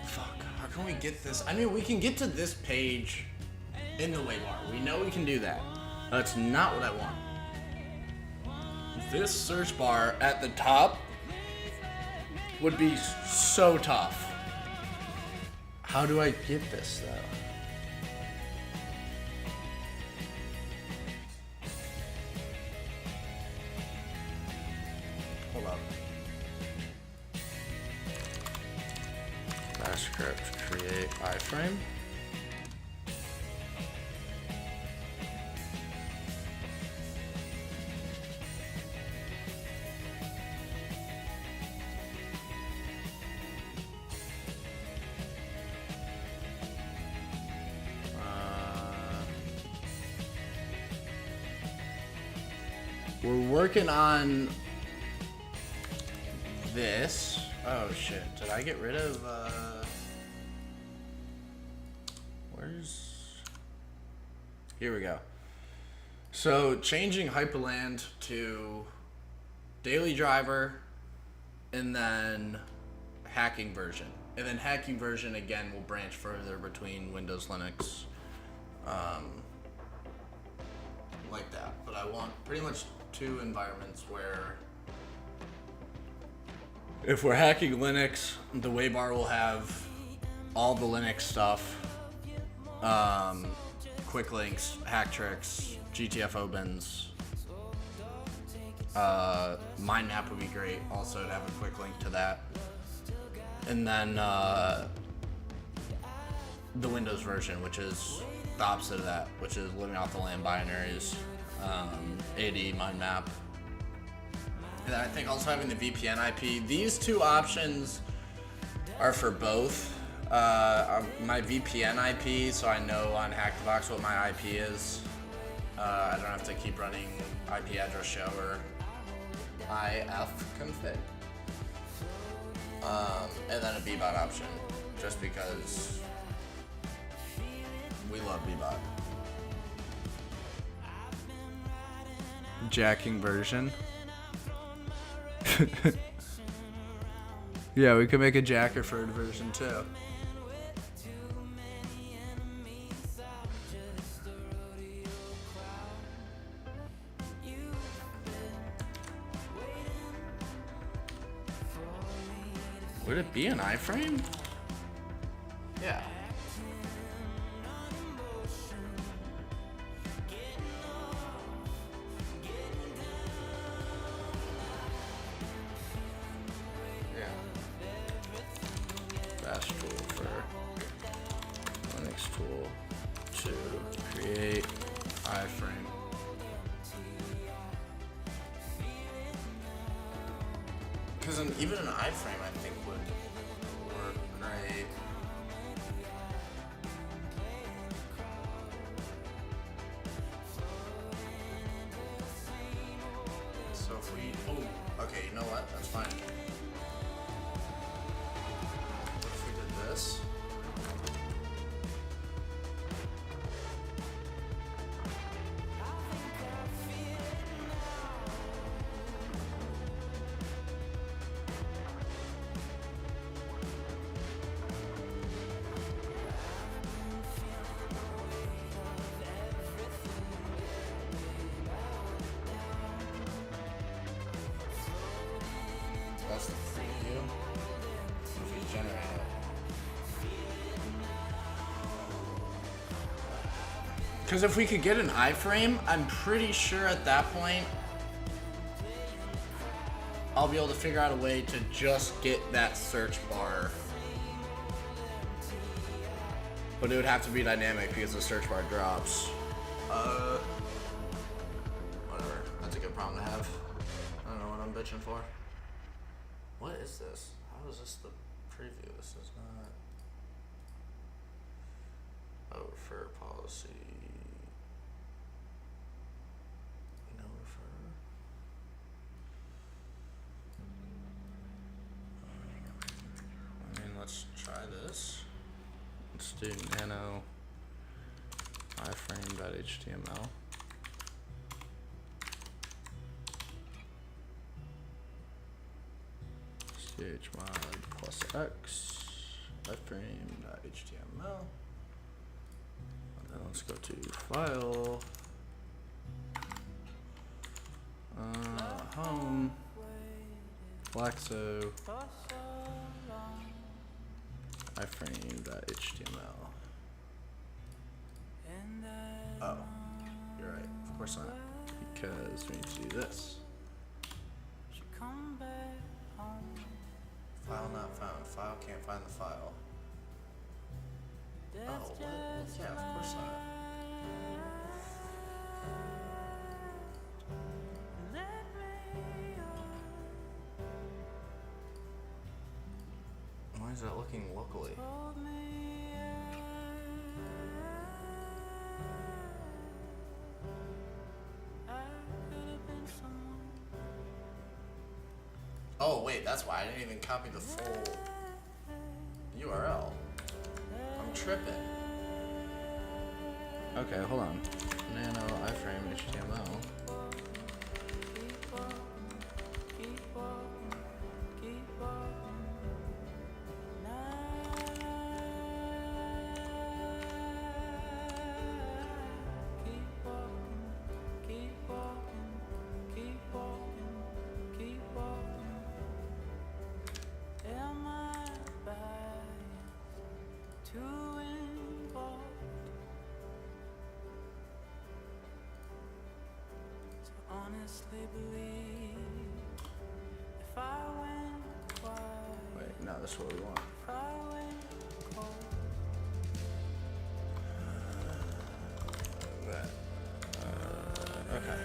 [SPEAKER 1] Fuck. How can we get this? I mean, we can get to this page in the way bar. We know we can do that. That's not what I want. This search bar at the top would be so tough. How do I get this though? Hold up. Bash script create iframe. We're working on this. Oh shit, did I get rid of, here we go. So changing Hyperland to daily driver and then hacking version. And then hacking version again will branch further between Windows, Linux, like that. But I want pretty much two environments where if we're hacking Linux, the Waybar will have all the Linux stuff, quick links, hack tricks, GTF opens. Mind map would be great also to have a quick link to that. And then the Windows version, which is the opposite of that, which is living off the land binaries, AD, mind map. And then I think also having the VPN IP. These two options are for both. My VPN IP, so I know on HackTheBox what my IP is. I don't have to keep running IP address show or ifconfig. And then a bbot option, just because we love bbot. Jacking version. Yeah, we could make a Jackerford version too. Would it be an iframe? Yeah. bash tool for Linux tool to create iframe.
[SPEAKER 2] Because even an iframe, I think, would work great. So if we, oh, okay, you know what? That's fine. What if we did this? That's the preview. If we generate it. Because if we could get an iframe, I'm pretty sure at that point I'll be able to figure out a way to just get that search bar. But it would have to be dynamic because the search bar drops. Whatever. That's a good problem to have. I don't know what I'm bitching for. What is this? How is this the preview? This is not. Oh, refer policy. No refer. I mean, let's try this.
[SPEAKER 1] Let's do nano iframe.html. chmod plus x iframe.html. And then let's go to file, home, Flaxo, iframe.html.
[SPEAKER 2] Oh, you're right. Of course not.
[SPEAKER 1] Because we need to do this.
[SPEAKER 2] File not found. File can't find the file. Oh, what? Yeah, of course not. Why is that looking locally? Oh wait, that's why I didn't even copy the full URL. I'm tripping.
[SPEAKER 1] Okay, hold on. Nano iframe HTML. Wait, no, that's what we want. That. Okay.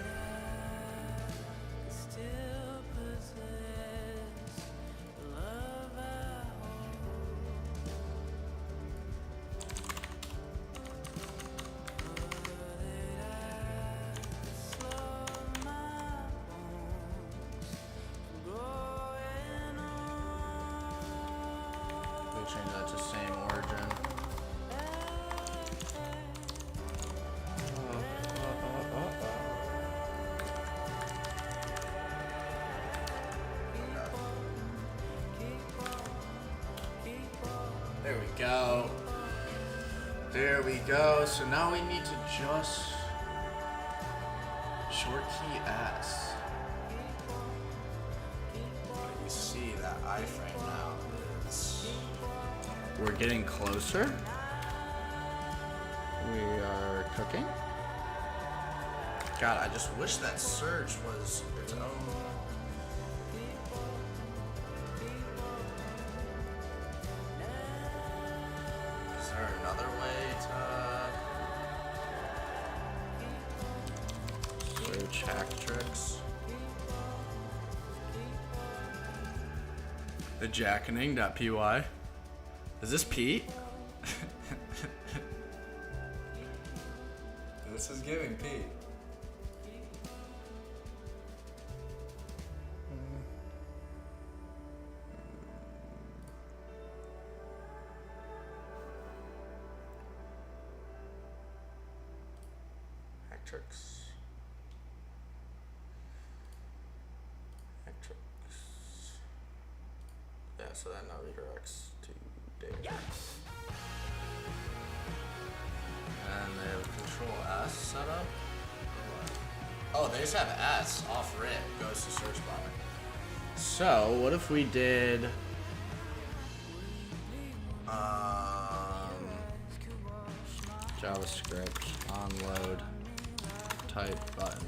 [SPEAKER 1] Change that to same origin.
[SPEAKER 2] There we go. There we go. So now we need to just short key S. But you see that iframe now is.
[SPEAKER 1] We're getting closer. We are cooking.
[SPEAKER 2] God, I just wish that search was its own.
[SPEAKER 1] Coach Hack Tricks. The jackening.py. Is this Pete?
[SPEAKER 2] This is giving Pete. Hack tricks. Hack tricks. Yeah, so that now redirects to data. And they have Control S set up. Oh, they just have S off rip, goes to search bar.
[SPEAKER 1] So, what if we did JavaScript onload type button?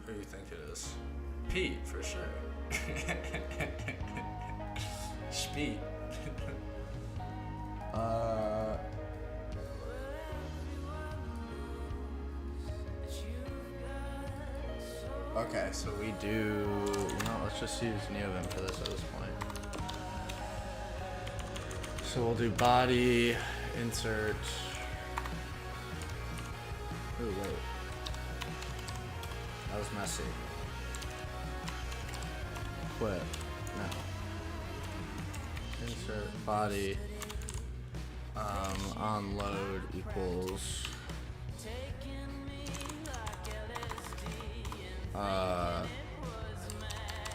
[SPEAKER 2] Who do you think it is? Pete, for sure. Speed. Okay, so
[SPEAKER 1] We do, let's just use Neovim for this at this point. So we'll do body, insert. Ooh, wait. That was messy. Quit. No. Insert body. Onload equals.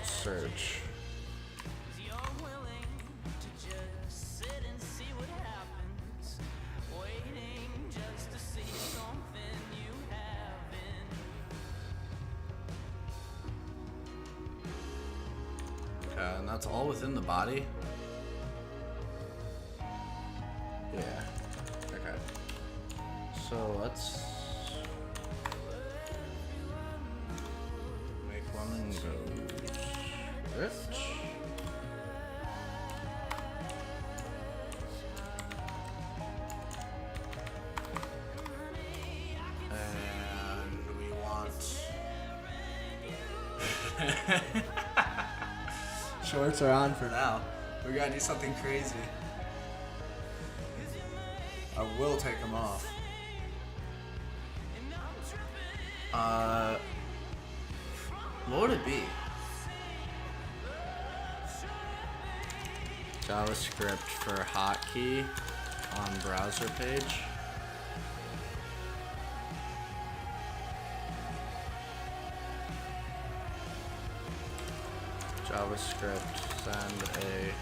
[SPEAKER 1] Search. Okay, and that's all within the body? Yeah. Okay. So let's make lemon go rich.
[SPEAKER 2] and we want shorts are on for now. We gotta do something crazy. I will take them off. What would it be?
[SPEAKER 1] JavaScript for hotkey on browser page. JavaScript send a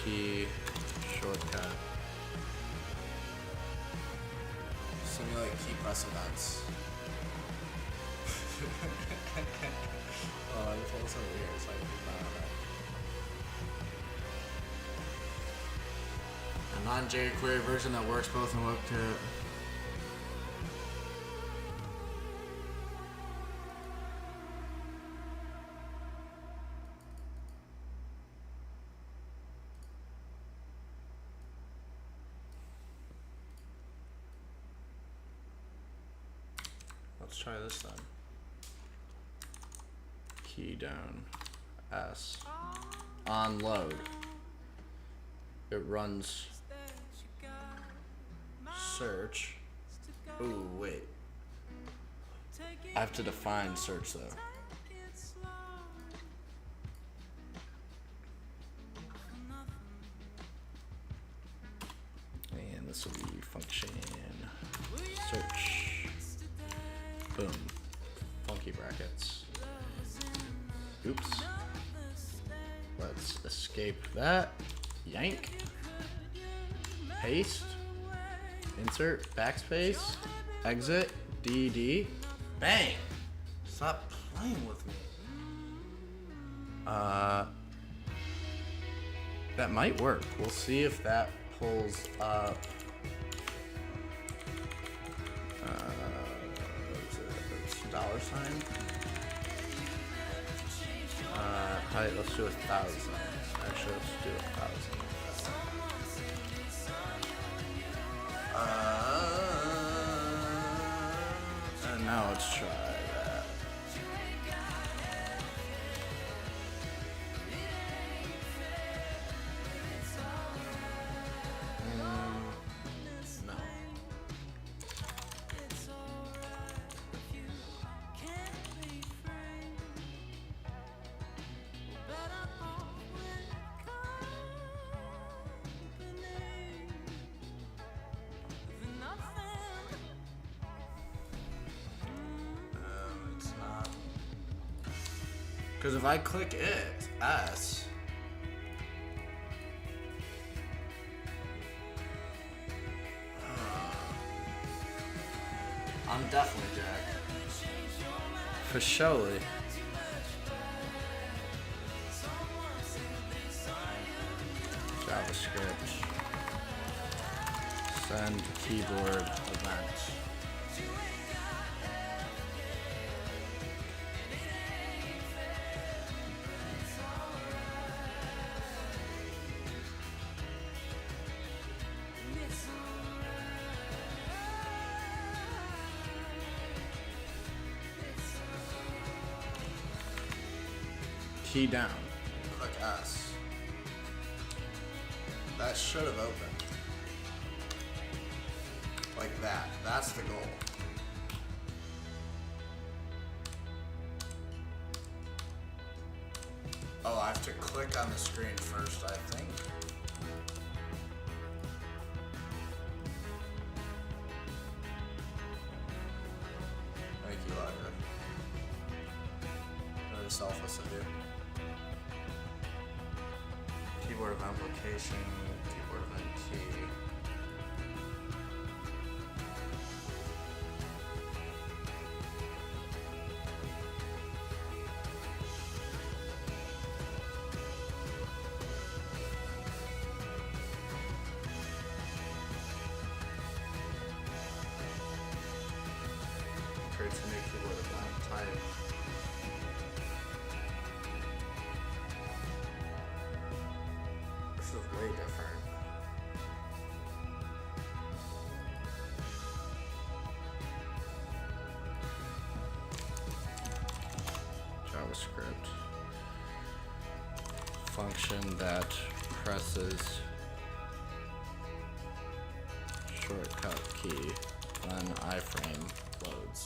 [SPEAKER 1] key shortcut.
[SPEAKER 2] Simulate key press events. Oh, this one's over here, so I can keep an eye on that. A non-jQuery version that works both in WebKit.
[SPEAKER 1] Let's try this then. Key down S on load. It runs search. Ooh, wait. I have to define search though. And this will be function search. Boom. Funky brackets. Oops. Let's escape that. Yank. Paste. Insert. Backspace. Exit. DD. Bang!
[SPEAKER 2] Stop playing with me.
[SPEAKER 1] That might work. We'll see if that pulls up. What is it? It's dollar sign. Height. Let's do 1,000. Actually, let's do 1,000. And now let's try that. No. It's not. Because if I click it, S. I'm definitely Jack. For surely. JavaScript. Send keyboard event. Key down. Click S. That should have opened. Like that. That's the goal. Oh, I have to click on the screen first, I think. Thank you, Lager. Very selfless of you. Keyboard of application, keyboard event key. Creates a new keyboard event type. This is way different. JavaScript. Function that presses shortcut key when iframe loads.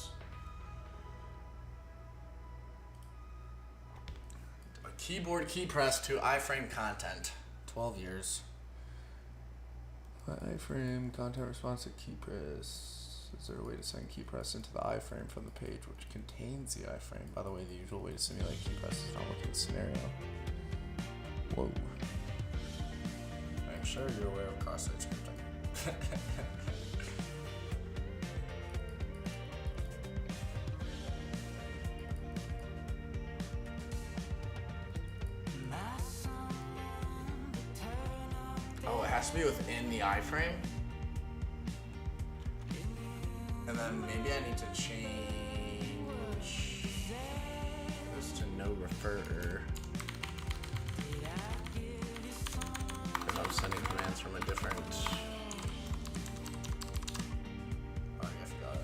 [SPEAKER 1] A keyboard key press to iframe content. 12 years. iframe content response to key press. Is there a way to send key press into the iframe from the page which contains the iframe? By the way, the usual way to simulate key press is not working scenario. Whoa. I'm sure you're aware of cross-site scripting. Oh, it has to be within the iframe? And then maybe I need to change this to no refer. Because I'm sending commands from a different. Oh, yeah, I forgot.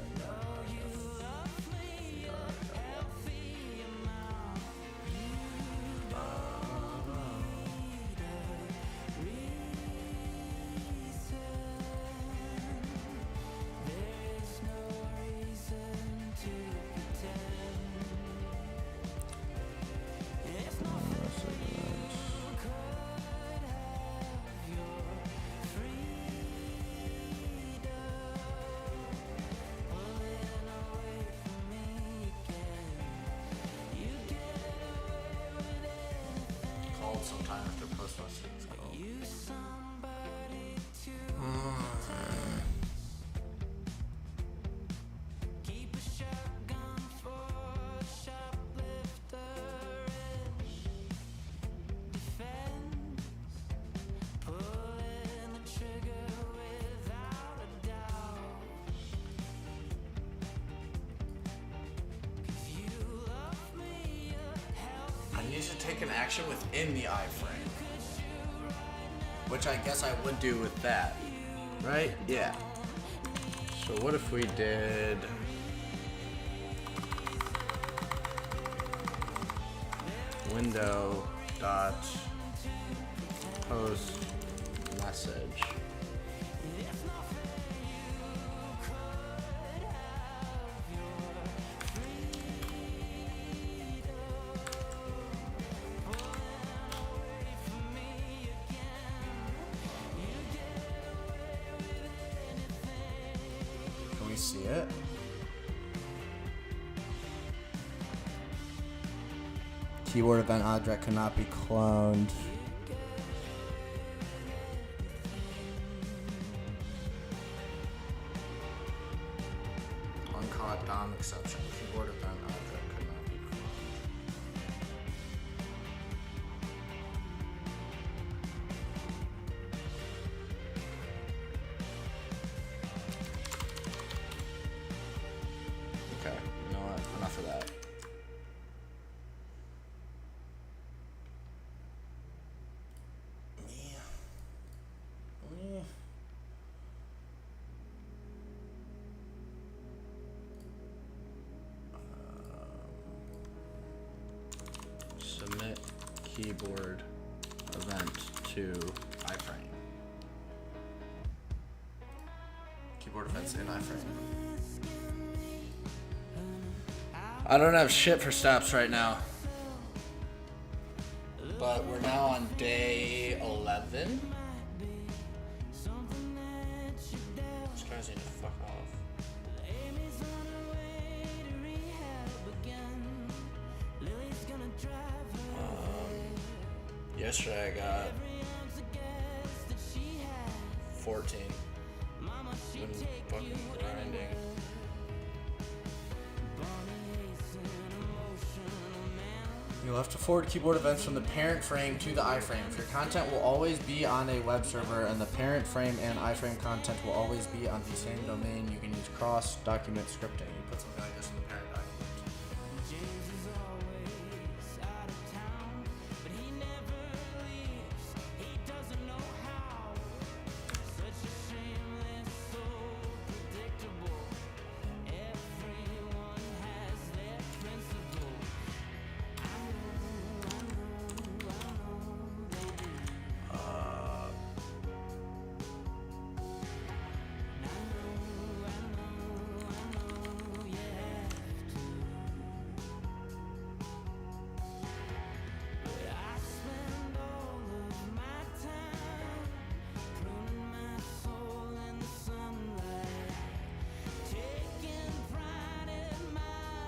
[SPEAKER 2] needs to take an action within the iframe. Which I guess I would do with that. Right? Yeah.
[SPEAKER 1] So what if we did window dot post message?
[SPEAKER 2] Can we see it? Keyboard event object cannot be cloned. Uncaught DOM exception. Keyboard event object cannot be cloned. Okay, you know what? Enough of that.
[SPEAKER 1] Submit keyboard event to iframe.
[SPEAKER 2] Keyboard events in iframe.
[SPEAKER 1] I don't have shit for steps right now.
[SPEAKER 2] But we're now on day 11.
[SPEAKER 1] These guys need to fuck off. Yesterday I got 14. Been fucking grinding.
[SPEAKER 2] You'll have to forward keyboard events from the parent frame to the iframe. If your content will always be on a web server and the parent frame and iframe content will always be on the same domain, you can use cross-document scripting. You put something like this in the parent document.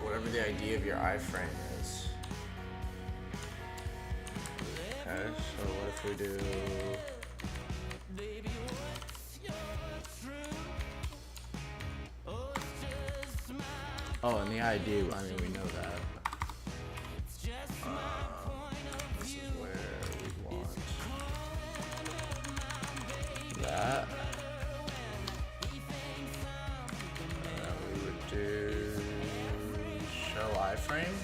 [SPEAKER 1] Whatever the idea of your iframe is. Okay, so what if we do oh, and the ID, I mean, we know that. This is where we want that. We would do show iframe.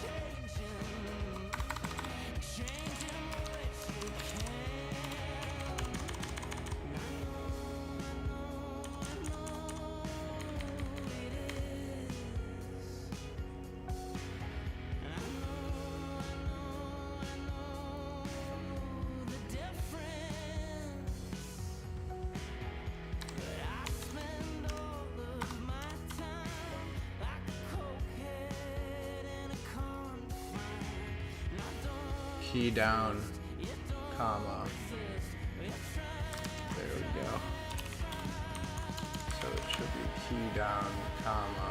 [SPEAKER 1] Key down, comma. There we go. So it should be key down, comma.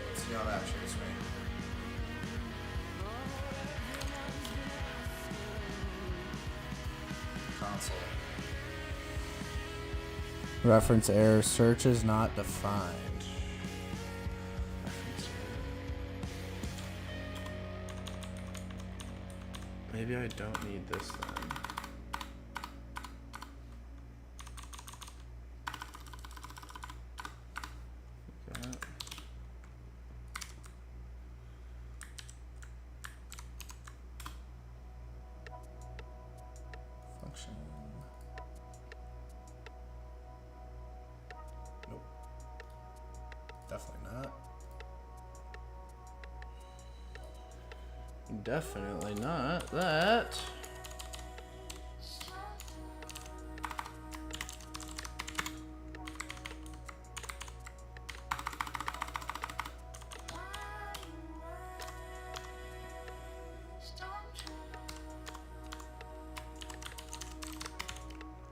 [SPEAKER 2] Let's see how that shoots me. Console. Reference error, search is not defined.
[SPEAKER 1] Maybe I don't need this then. That. Function. Nope. Definitely not. Definitely not that.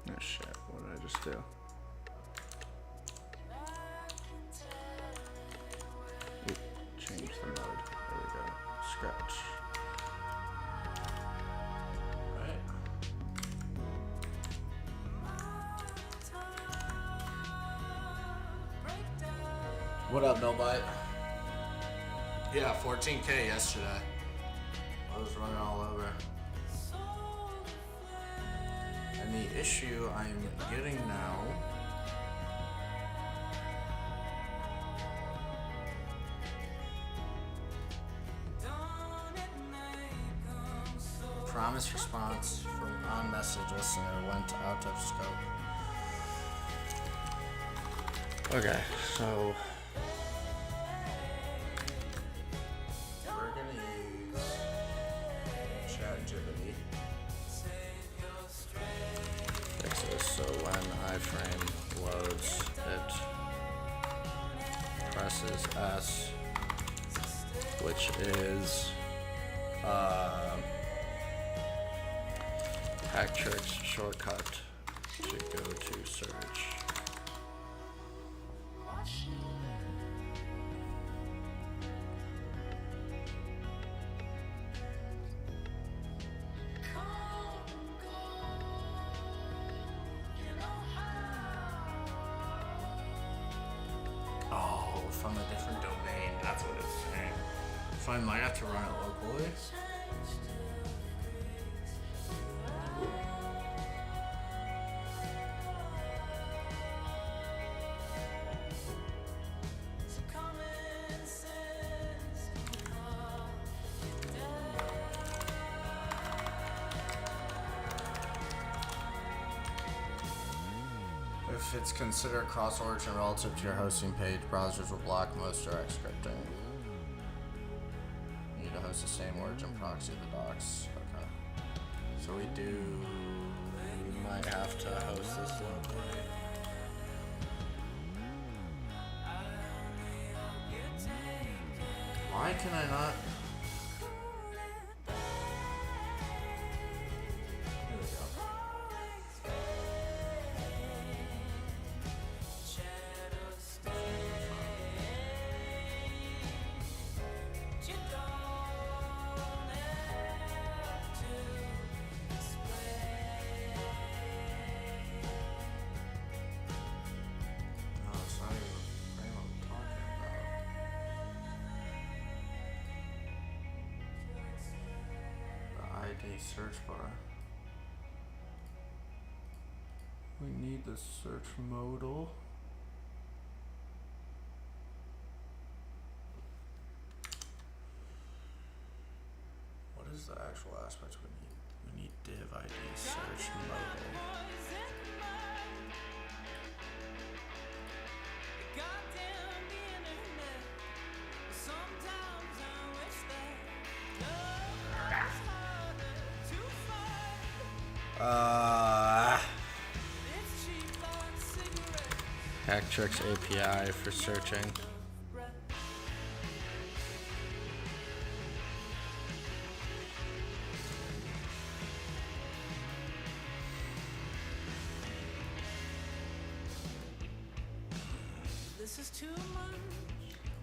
[SPEAKER 1] Oh shit, what did I just do? Oop, change the mode. There we go. Scratch. Right.
[SPEAKER 2] What up, Nobite? Yeah, 14K yesterday. I was running all over. And the issue I'm getting now promise response from on message listener went out of scope.
[SPEAKER 1] Okay, so
[SPEAKER 2] We're gonna use ChatGPT.
[SPEAKER 1] fix this so when iframe loads, it presses S, which is Hacktrick's shortcut to go to search.
[SPEAKER 2] Oh, from a different domain. That's what it's saying. So I might have to run it locally. If it's considered cross-origin relative to your hosting page, browsers will block most direct scripting. You need to host the same origin proxy of the docs. Okay. So we might have to host this locally. Why can I not? Here we go. No, it's not even the frame I'm talking about. The ID search bar. We need the search modal. What is the actual aspect we need? We need div ID search modal.
[SPEAKER 1] Hacktrick's API for searching.
[SPEAKER 3] This is too much.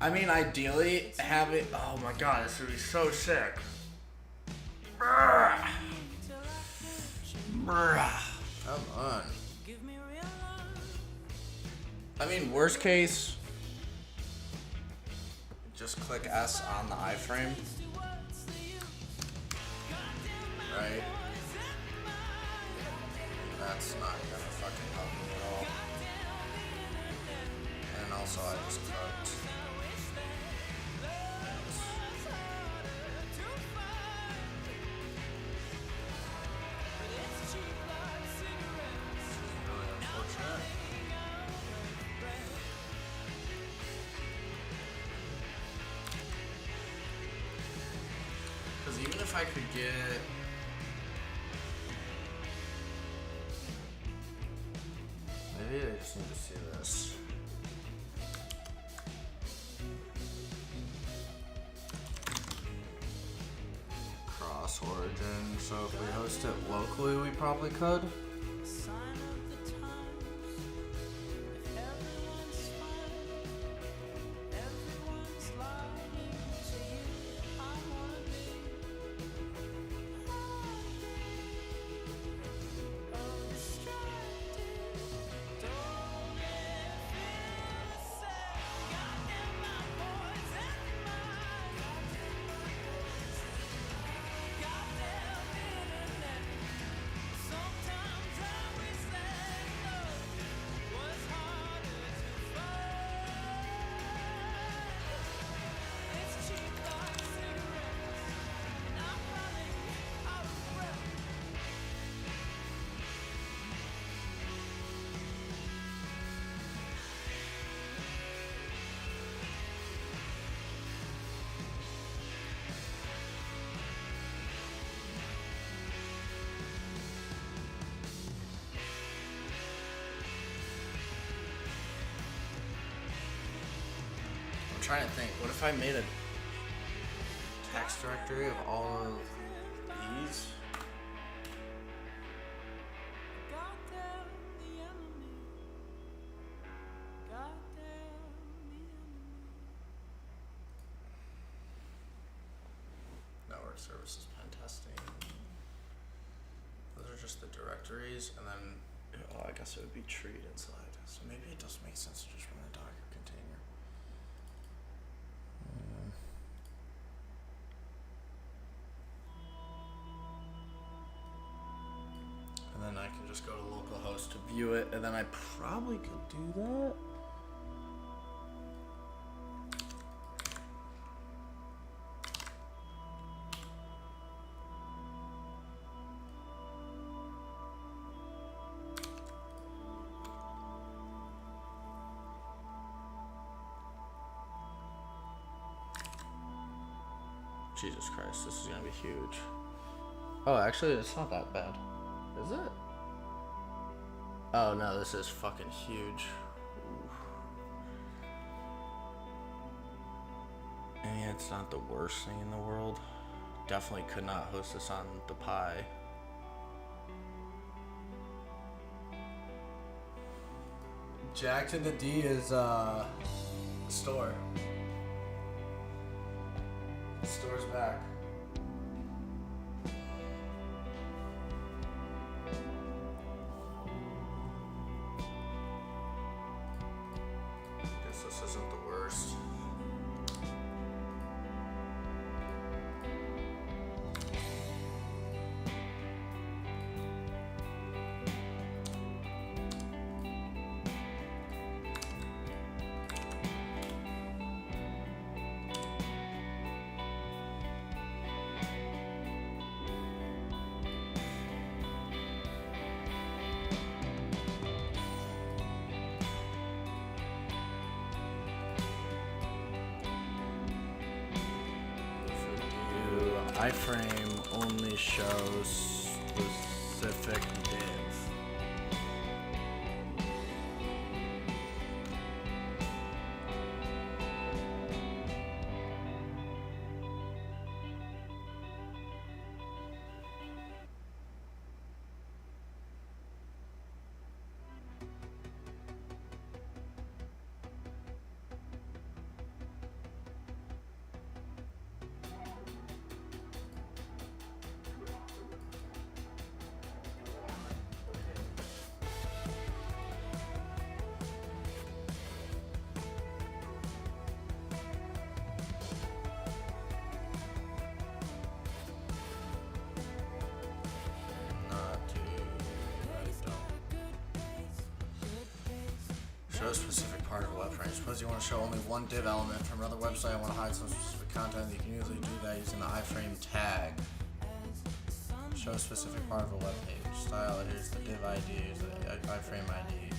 [SPEAKER 2] I mean, ideally, have it. Oh my god, this would be so sick. Brr. Brr. Come on.
[SPEAKER 3] Give me real love.
[SPEAKER 2] I mean, worst case, just click S on the iframe. right? That's not gonna fucking help me at all. And also I just cooked. Really unfortunate. Because even if I could get... Maybe I just need to see this. Cross origin, so if we host it locally, we probably could. I'm trying to think, what if I made a text directory of all of these? Network services pen testing. Those are just the directories, and then, oh, I guess it would be treed inside. So maybe it does make sense to just run a Docker container. And then I can just go to localhost to view it, and then I probably could do that. Jesus Christ, this is gonna be huge. Oh, actually, it's not that bad. Is it? Oh no, this is fucking huge. Oof. I mean, it's not the worst thing in the world. Definitely could not host this on the Pi. Jack to the D is store. Store's back. Guess this isn't the worst. iframe only shows specific div. Show a specific part of a web frame. Suppose you want to show only one div element from another website. I want to hide some specific content. You can usually do that using the iframe tag. Show a specific part of a web page. Style, here's the div ID, here's the iframe ID.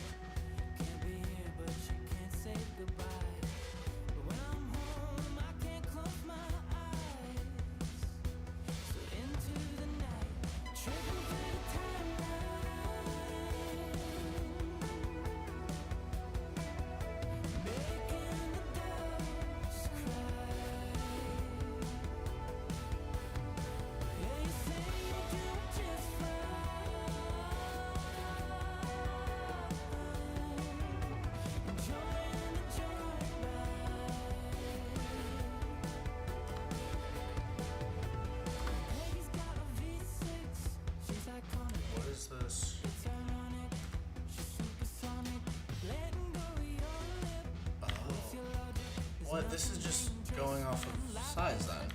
[SPEAKER 2] What is this? Oh. What? This is just going off of size then.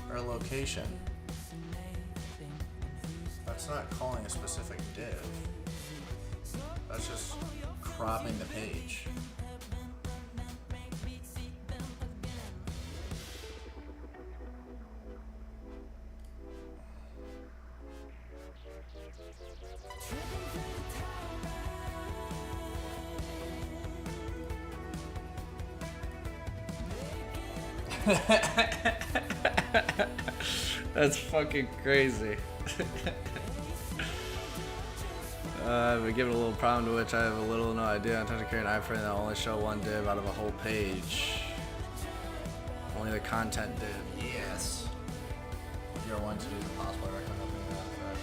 [SPEAKER 2] Or location. That's not calling a specific div. That's just cropping the page. That's fucking crazy. I've been given a little problem to which I have a little to no idea. I'm trying to create an iframe that will only show one div out of a whole page. Only the content div. Yes. You're one to do the possible. I recommend opening that effect.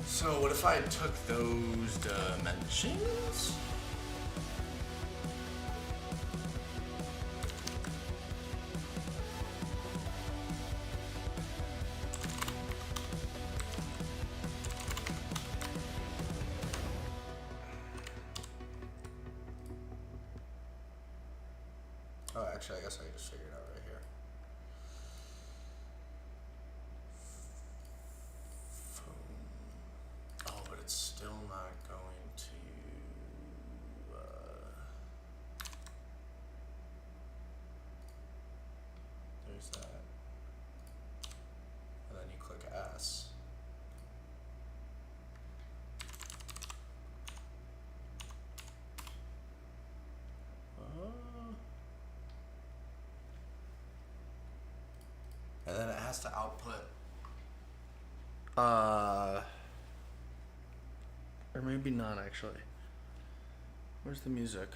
[SPEAKER 2] So what if I took those dimensions? Oh, actually, I guess I can just figure it out right here. Oh, but it's still not going to. There's that. And then you click S. And then it has to output. Or maybe not actually. Where's the music?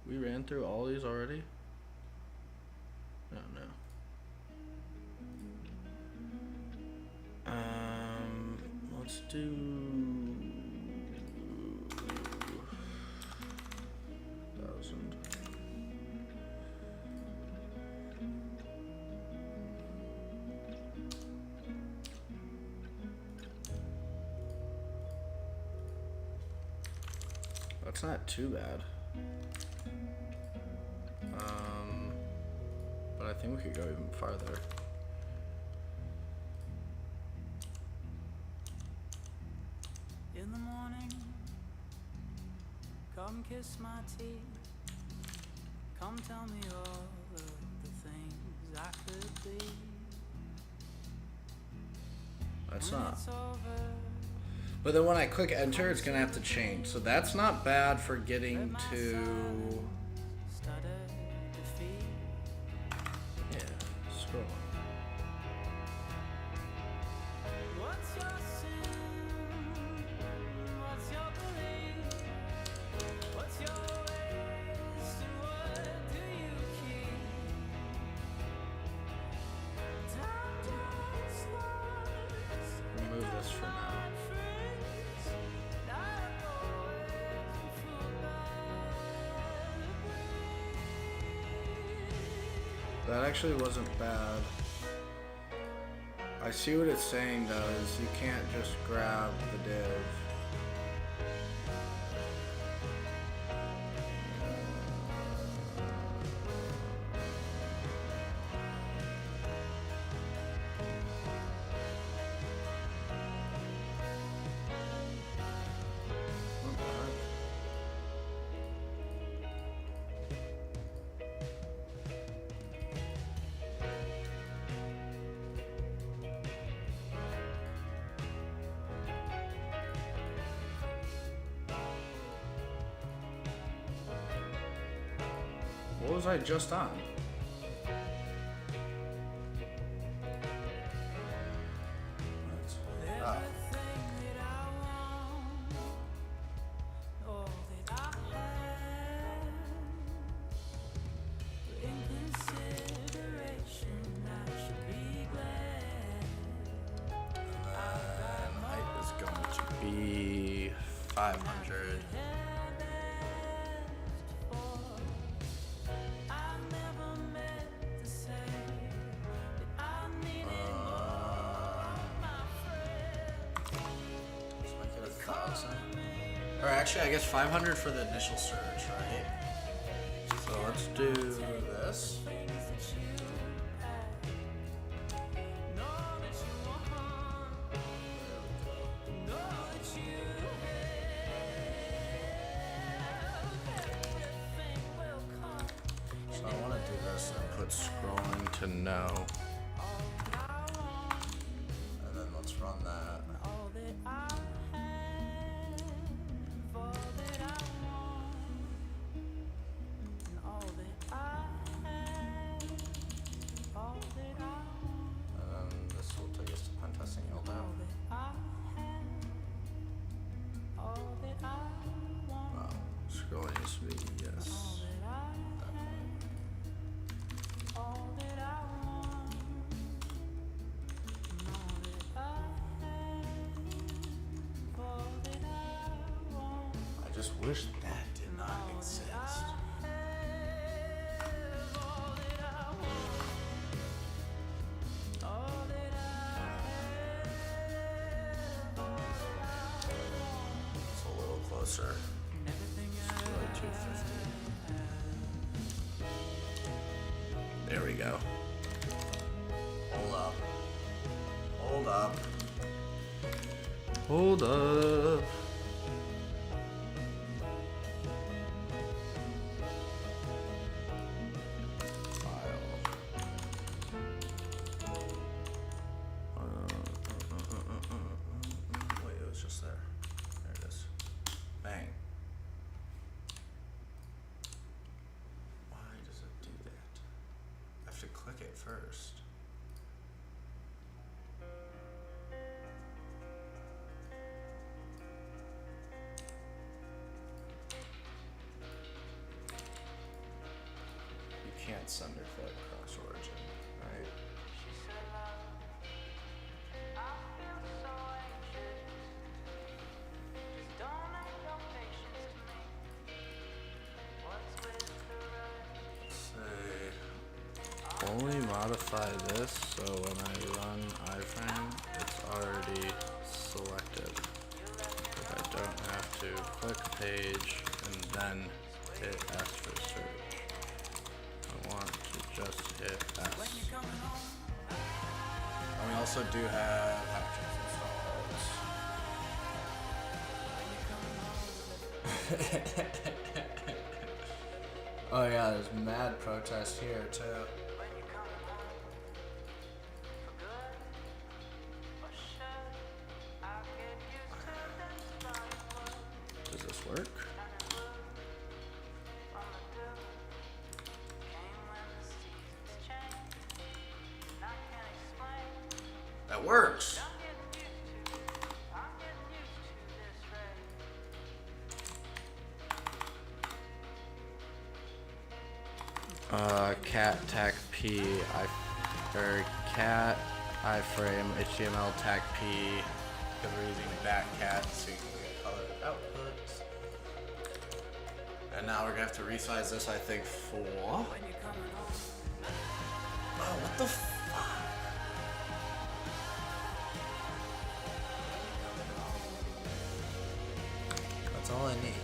[SPEAKER 2] We ran through all these already? Oh no. Let's do 1,000. That's not too bad. But I think we could go even farther.
[SPEAKER 3] In the morning, come kiss my teeth. Come tell me all of the things I could be.
[SPEAKER 1] That's
[SPEAKER 3] When
[SPEAKER 1] not.
[SPEAKER 3] it's over,
[SPEAKER 1] But then when I click enter, it's gonna have to change. So that's not bad for getting to.
[SPEAKER 3] stutter defeat.
[SPEAKER 1] Yeah, scroll.
[SPEAKER 3] What's your sin? What's your belief? What's your ways and what do you keep? Time just flies.
[SPEAKER 1] Remove this for now. That actually wasn't bad. I see what it's saying though, is you can't just grab the div. What was I just on?
[SPEAKER 2] Oh.
[SPEAKER 3] All that I have, in consideration, I should be glad.
[SPEAKER 1] And height is going to be 500.
[SPEAKER 2] Or actually, I guess 500 for the initial search, right?
[SPEAKER 1] So let's do
[SPEAKER 2] This. So I want to do this and
[SPEAKER 1] put scrolling to no.
[SPEAKER 2] and then let's run that. And then this will take us to pen testing LDAP. Wow.
[SPEAKER 1] Scrolling used to be yes.
[SPEAKER 2] I just wish that did not exist. It's a little closer.
[SPEAKER 1] It's really 250. There we go.
[SPEAKER 2] Hold up. Hold up.
[SPEAKER 1] Hold up.
[SPEAKER 2] Wait, it was just there. There it is. Bang. Why does it do that? I have to click it first. You can't send or click cross origin, right? Say
[SPEAKER 1] Only modify this so when I run iframe, it's already selected. If I don't have to click page and then hit S for search. I want to just hit S.
[SPEAKER 2] and we also do have actions installed. Oh yeah, there's mad protest here too.
[SPEAKER 1] Does this work?
[SPEAKER 2] That works.
[SPEAKER 1] Cat tag P, or cat iframe HTML tag P.
[SPEAKER 2] Because we're using backcat so you can get colored outputs. And now we're gonna have to resize this, I think, for. Oh, what the fuck? That's all I need.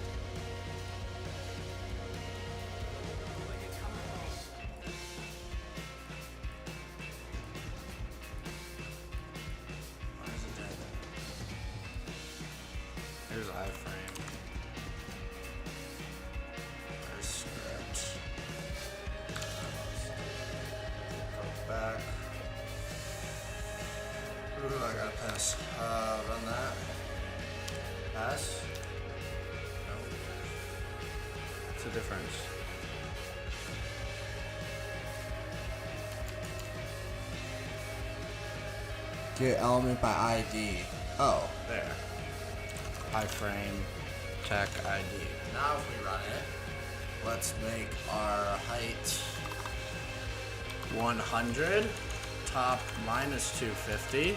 [SPEAKER 2] Why is it doing that?
[SPEAKER 1] Here's iframe.
[SPEAKER 2] There's script. Go back. Ooh, I gotta pass. Run that. Pass. No.
[SPEAKER 1] What's the difference?
[SPEAKER 2] Get element by ID. Oh, there.
[SPEAKER 1] iframe tech ID.
[SPEAKER 2] Now if we run it, let's make our height 100. Top minus 250.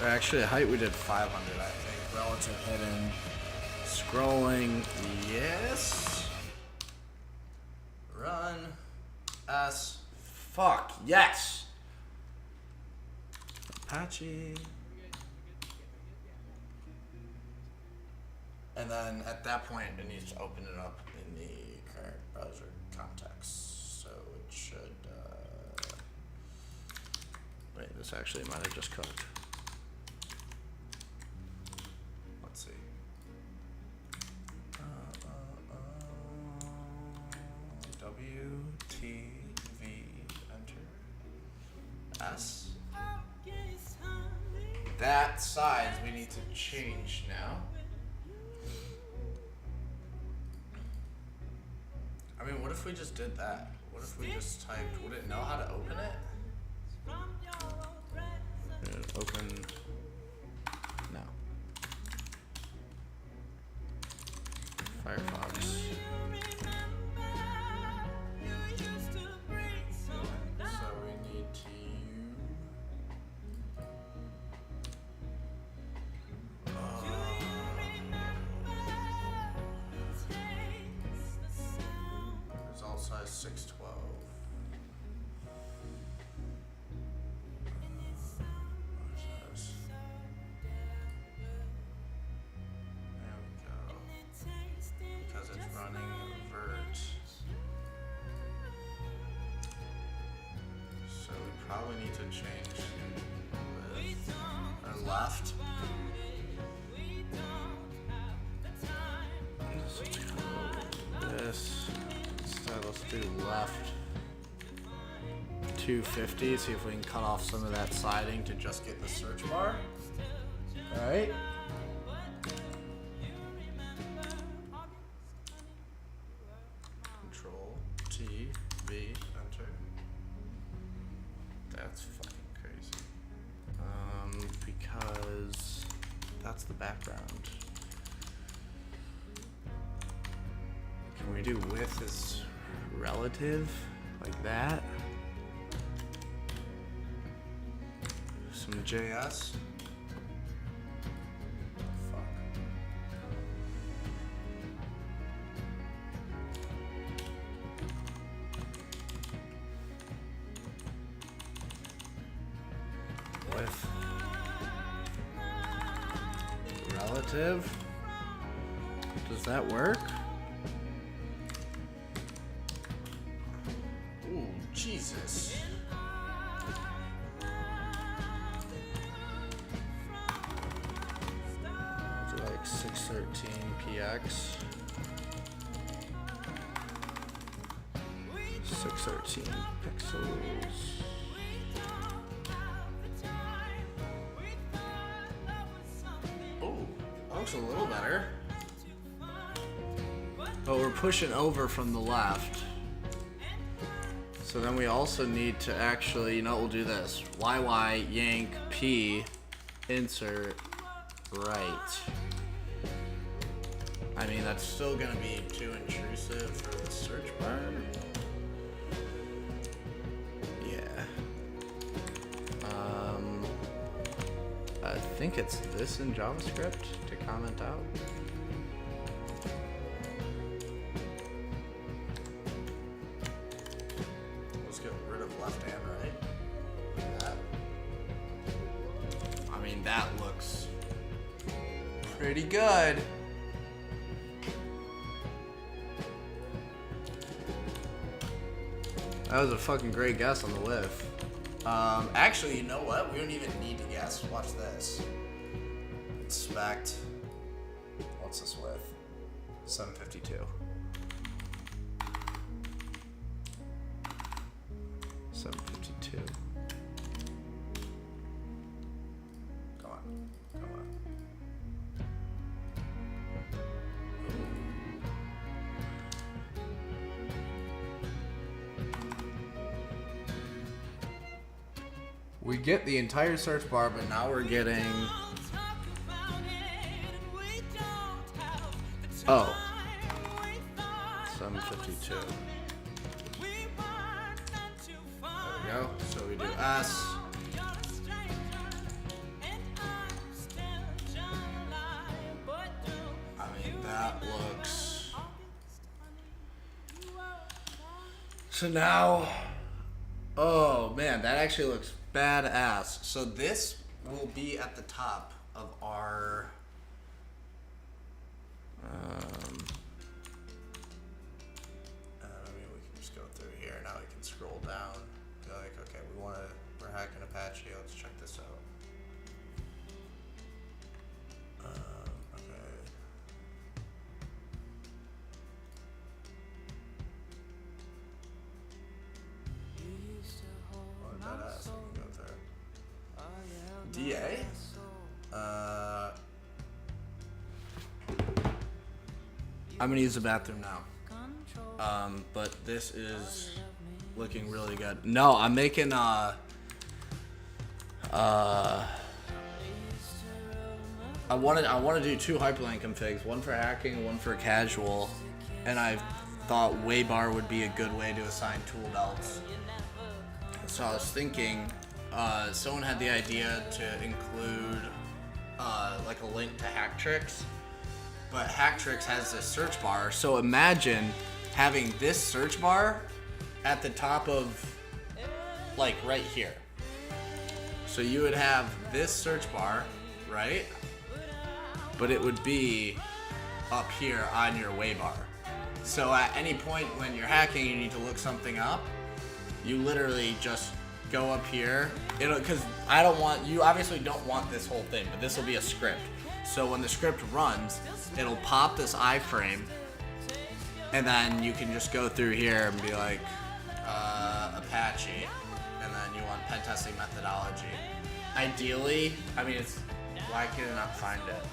[SPEAKER 1] Or actually, height we did
[SPEAKER 2] 500, I think. Relative hidden. Scrolling, yes. Run. S. Fuck, yes. Apache. And then at that point, it needs to open it up in the current browser context. So it should.
[SPEAKER 1] Wait, this actually might have just cooked.
[SPEAKER 2] Let's see. WTV enter. S. That size we need to change now. I mean, what if we just did that? What if we just typed, would it know how to open it?
[SPEAKER 1] Open. No. Firefox.
[SPEAKER 2] So we need to result size 612. There we go. Because it's running vert. So we probably need to change with our left.
[SPEAKER 1] This. Instead, let's do left. 250. See if we can cut off some of that siding to
[SPEAKER 2] Just get the search bar. Alright. Control T V enter.
[SPEAKER 1] That's fucking crazy. Because that's the background. Can we do width as relative like that? Some JS.
[SPEAKER 2] Fuck.
[SPEAKER 1] Width relative. Does that work?
[SPEAKER 2] Ooh, Jesus.
[SPEAKER 1] Is it like 613 px? 613 pixels.
[SPEAKER 2] Ooh, that looks a little better.
[SPEAKER 1] But we're pushing over from the left. So then we also need to actually, we'll do this. YY yank P insert right. I mean, that's
[SPEAKER 2] Still gonna be too intrusive for the search bar.
[SPEAKER 1] yeah. I think it's this in JavaScript to comment out.
[SPEAKER 2] Let's get rid of left and right. Like that.
[SPEAKER 1] I mean, that looks pretty good. That was a fucking great guess on the width.
[SPEAKER 2] Actually, you know what? We don't even need to guess. Watch this. Inspect. What's this with?
[SPEAKER 1] 752. 752.
[SPEAKER 2] Come on. Come on. We get the entire search bar, but now we're getting... Oh. 752. There we go. So we do S. I mean, that looks... So now... Oh, man, that actually looks badass. So this will be at the top of our... I mean, we can just go through here. Now we can scroll down. Be like, okay, we're hacking Apache. Let's check this out. Okay. What did that ask? We can go through. DA? I'm gonna use the bathroom now. But this is looking really good. No, I'm making I want to do 2 hyperlink configs, one for hacking, one for casual, and I thought Waybar would be a good way to assign tool belts. So I was thinking, someone had the idea to include like a link to Hacktricks, but Hacktricks has this search bar. So imagine having this search bar at the top of, like, right here. So you would have this search bar, right? But it would be up here on your Waybar. So at any point when you're hacking, you need to look something up, you literally just go up here. Because you obviously don't want this whole thing, but this will be a script. So when the script runs, it'll pop this iframe, and then you can just go through here and be like, Apache, and then you want pen testing methodology. Ideally, I mean, why can it not find it?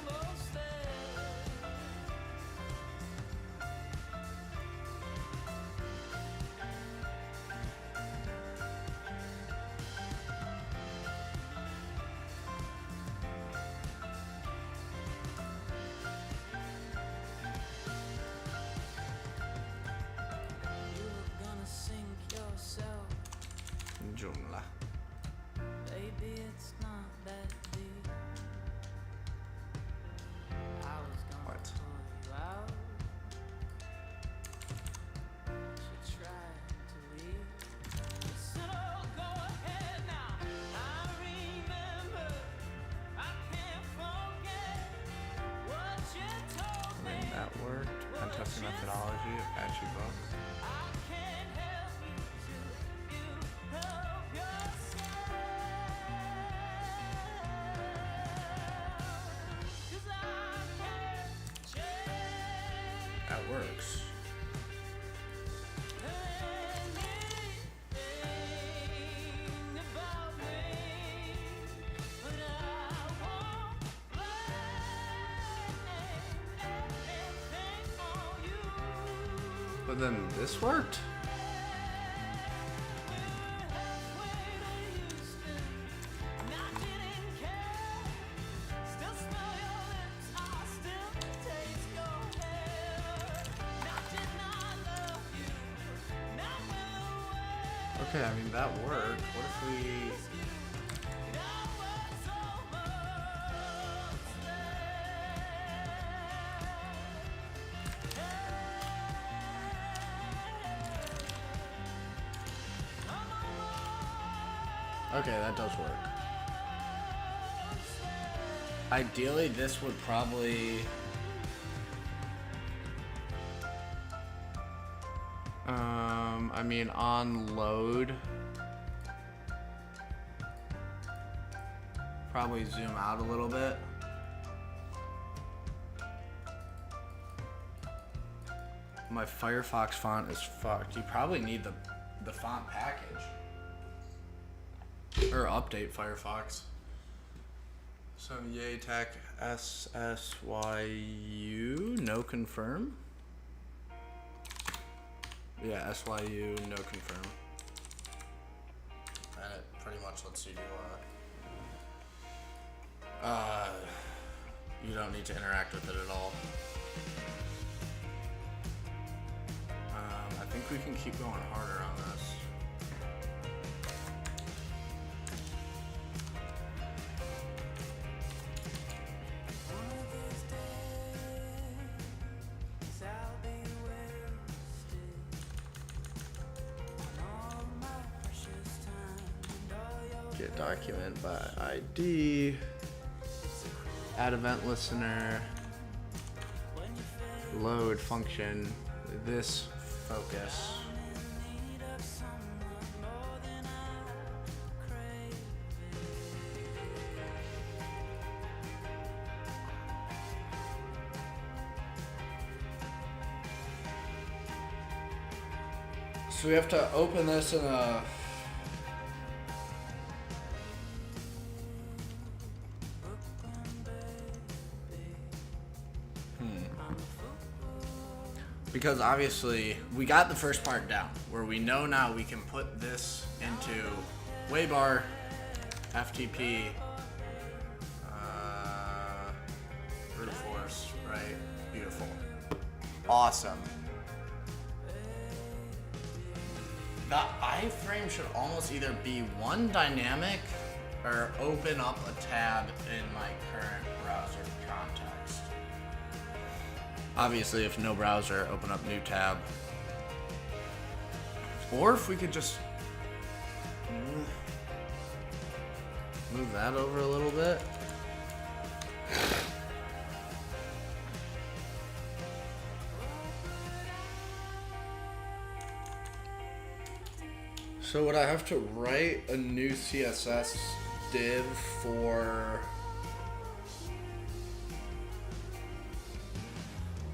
[SPEAKER 2] Jumla.
[SPEAKER 3] Baby, it's not that deep. I was gonna
[SPEAKER 2] What?
[SPEAKER 3] pull you out. She tried to leave. So go ahead now. I remember. I can't forget what you told
[SPEAKER 2] I
[SPEAKER 3] me.
[SPEAKER 2] mean, that worked. Pen testing methodology, Apache book.
[SPEAKER 3] I can't help you till you help yourself. 'Cause I can't change
[SPEAKER 2] That works.
[SPEAKER 3] anything about me, but I won't blame anything on you.
[SPEAKER 2] But then this worked? Okay, I mean, that worked. What if we... Okay, that does work. Ideally, this would probably... I mean, on load, probably zoom out a little bit. My Firefox font is fucked. You probably need the font package. Or update Firefox. So yay tech SSYU, no confirm. Yeah, SYU, no confirm. And it pretty much much lets you do you don't need to interact with it at all. I think we can keep going harder on this. Get document by ID. Add event listener. Load function. This focus.
[SPEAKER 1] So we have to open this in a...
[SPEAKER 2] Because obviously we got the first part down, where we know now we can put this into Waybar, FTP, brute force, right? Beautiful. Awesome. The iframe should almost either be one dynamic or open up a tab in my current browser context. Obviously, if no browser, open up new tab. Or if we could just move that over a little bit.
[SPEAKER 1] So would I have to write a new CSS div for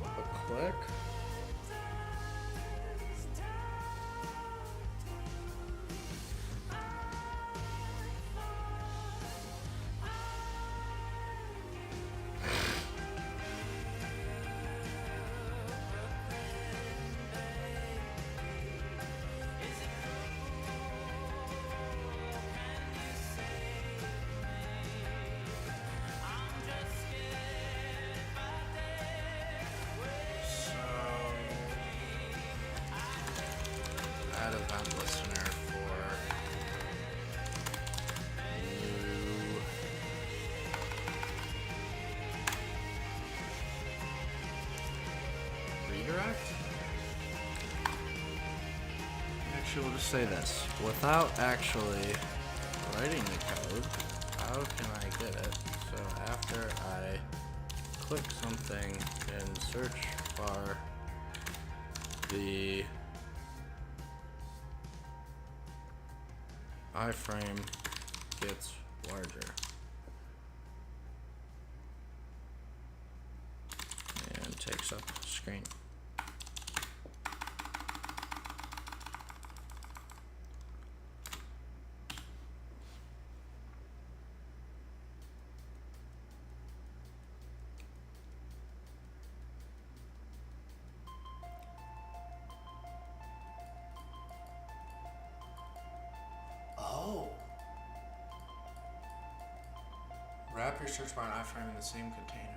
[SPEAKER 1] a click?
[SPEAKER 2] Add event listener for new redirect. Actually, we'll just say this without actually writing the code. How can I get it? So after I click something in search bar, the iframe gets larger and takes up screen. Oh. Wrap your search bar and iframe in the same container.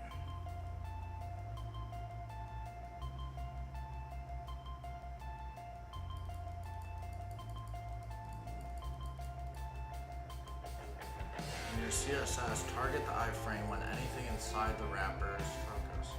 [SPEAKER 2] In your CSS, target the iframe when anything inside the wrapper is focused.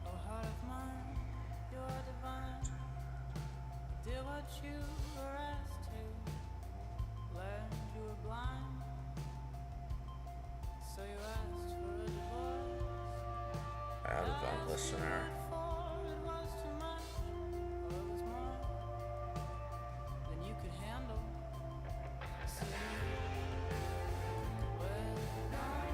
[SPEAKER 3] Oh, heart of mine, you're divine. Did what you were asked to. Learned you were blind. So you asked for a divorce.
[SPEAKER 2] Add event listener.
[SPEAKER 3] For it was too much, or it was more than you could handle. So you went on.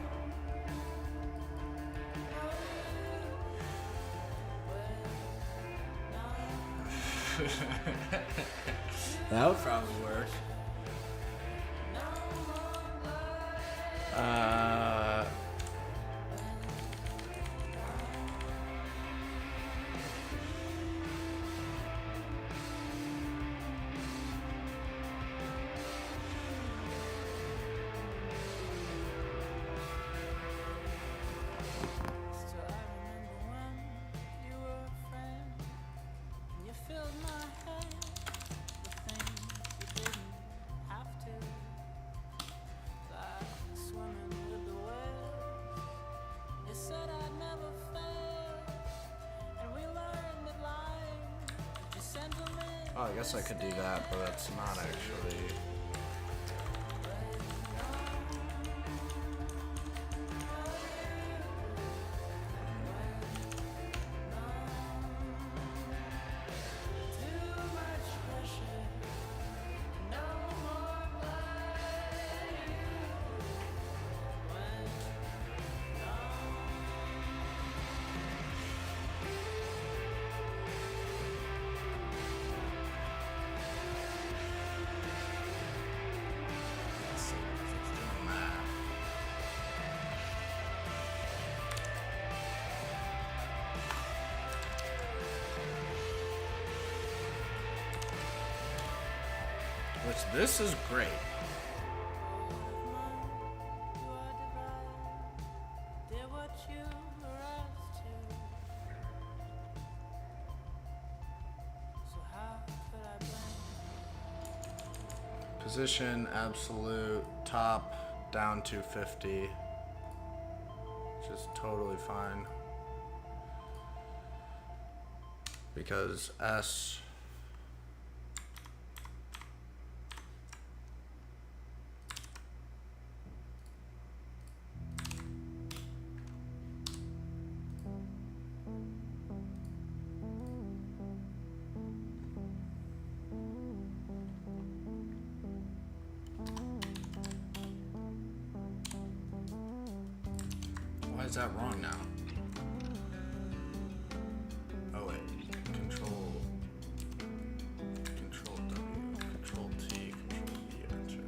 [SPEAKER 2] That would probably work.
[SPEAKER 3] Still, I remember when you were a friend, and you filled my head with things you didn't have to, like swimming with the whales. You said I'd never fail, and we learned that life is sentiment.
[SPEAKER 1] Oh, I guess I could do that, but that's not actually.
[SPEAKER 3] Too much pressure, no more blame. When
[SPEAKER 2] Let's see if it's doing that.
[SPEAKER 1] Which this is great.
[SPEAKER 3] did what you were asked to. So how could I blame?
[SPEAKER 1] Position absolute top down to 50. Which is totally fine. Because S. Why is that wrong now? Oh wait, Control W, Control T, Control V, enter.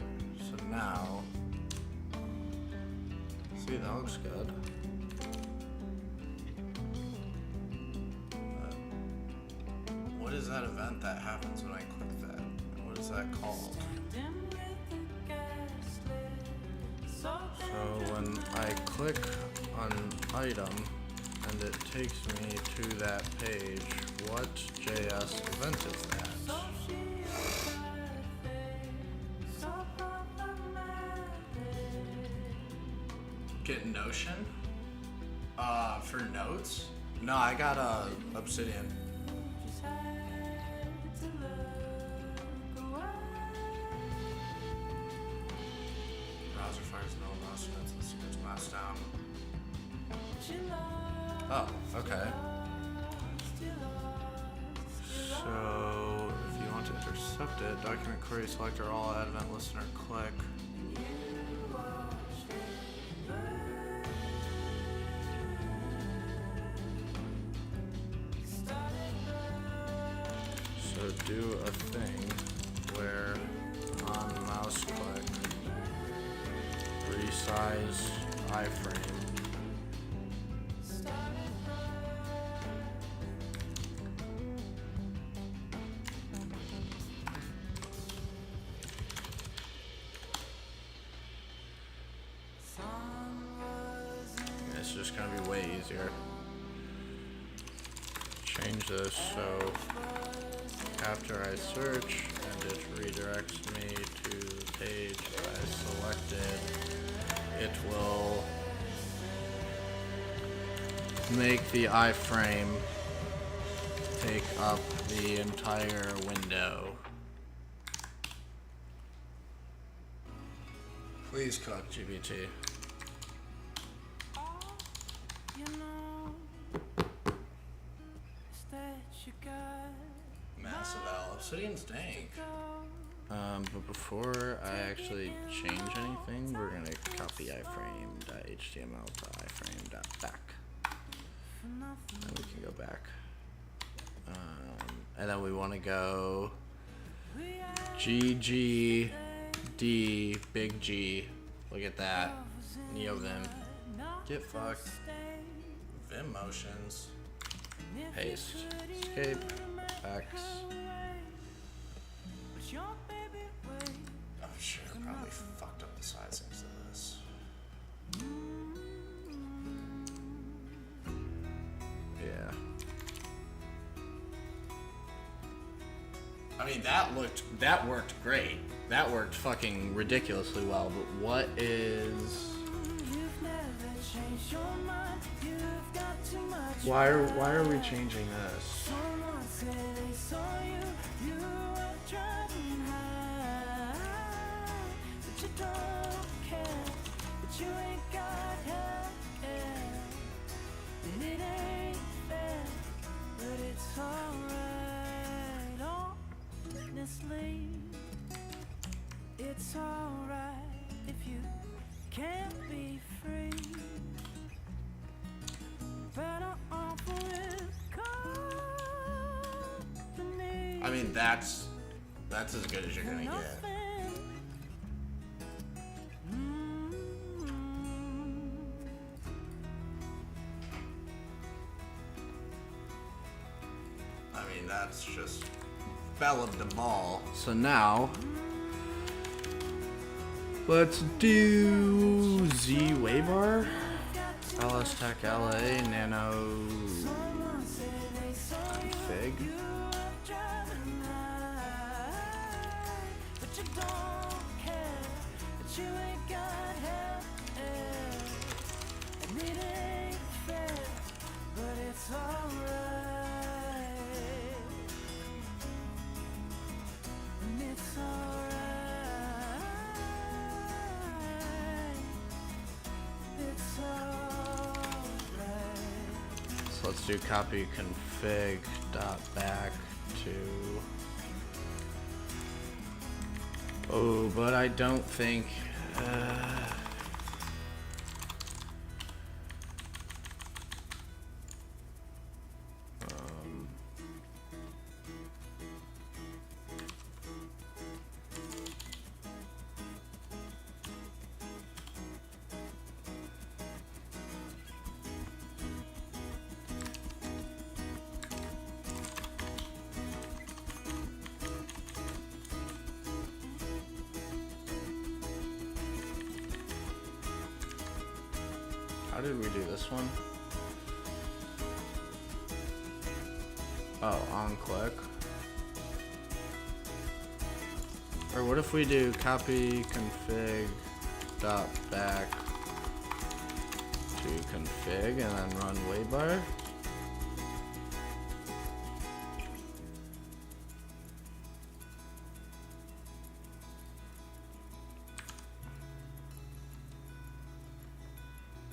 [SPEAKER 1] So now, see, that looks good. What is that event that happens when I click that? What is that called?
[SPEAKER 3] Dim with the gaslit, so
[SPEAKER 1] So when I click on item and it takes me to that page, what JS event is that?
[SPEAKER 3] so problematic.
[SPEAKER 1] Get Notion? For notes? No, I got Obsidian.
[SPEAKER 3] Just had to look away.
[SPEAKER 1] Browser fires no mouse events and secrets mask down.
[SPEAKER 3] She lost,
[SPEAKER 1] Oh, okay.
[SPEAKER 3] she lost.
[SPEAKER 1] So if you want to intercept it, document query selector all add event listener click. So do a thing where on mouse click, resize iframe. It's just gonna be way easier. Change this so after I search and it redirects me to the page I selected, it will make the iframe take up the entire window. Please cook, GBT.
[SPEAKER 3] You know, is that you got
[SPEAKER 1] Massive L. Obsidian's dank.
[SPEAKER 3] go
[SPEAKER 1] But before I actually change anything, we're gonna copy iframe.html to iframe.back.
[SPEAKER 3] for nothing?
[SPEAKER 1] And we can go back.
[SPEAKER 2] And then we want to go GGD, big G. Look at that. NeoVim. Get fucked. Vim motions. Paste. Escape. X. I'm sure I probably fucked up the sizings of this. Yeah. I mean, that worked great. That worked fucking ridiculously well, but what is... Why are we changing this?
[SPEAKER 3] It's alright if you can't be free. Better off with company.
[SPEAKER 2] I mean, that's as good as you're gonna get. I mean, that's just fell of the ball. So now, let's do Z Waybar, LS Tech LA, Nano Config. So let's do copy config dot back to. Oh, but I don't think. How did we do this one? Oh, on click. Or what if we do copy config dot back to config and then run waybar?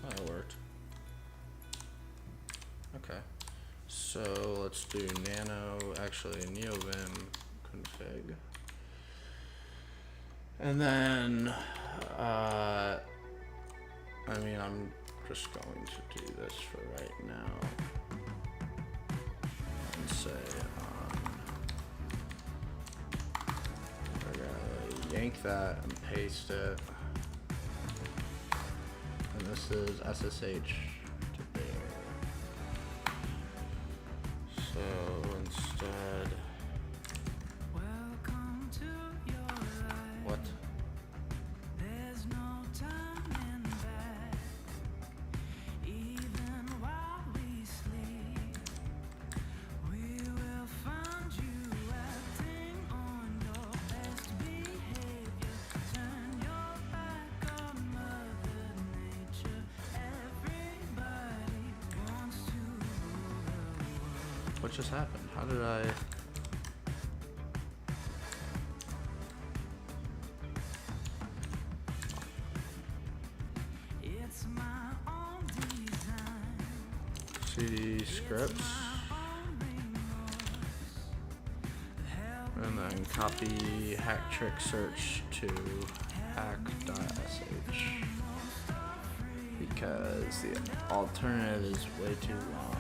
[SPEAKER 2] That worked. Okay. So let's do NeoVim config. And then, I mean, I'm just going to do this for right now. And say, we're gonna yank that and paste it. And this is SSH to there. So instead,
[SPEAKER 3] Welcome to your life.
[SPEAKER 2] what?
[SPEAKER 3] There's no turning back. Even while we sleep, we will find you acting on your best behavior. Turn your back on Mother Nature. Everybody wants to rule the world.
[SPEAKER 2] What just happened? How did I?
[SPEAKER 3] It's my own design.
[SPEAKER 2] CD scripts. And then copy hack trick search to hack.sh because the alternative is way too long.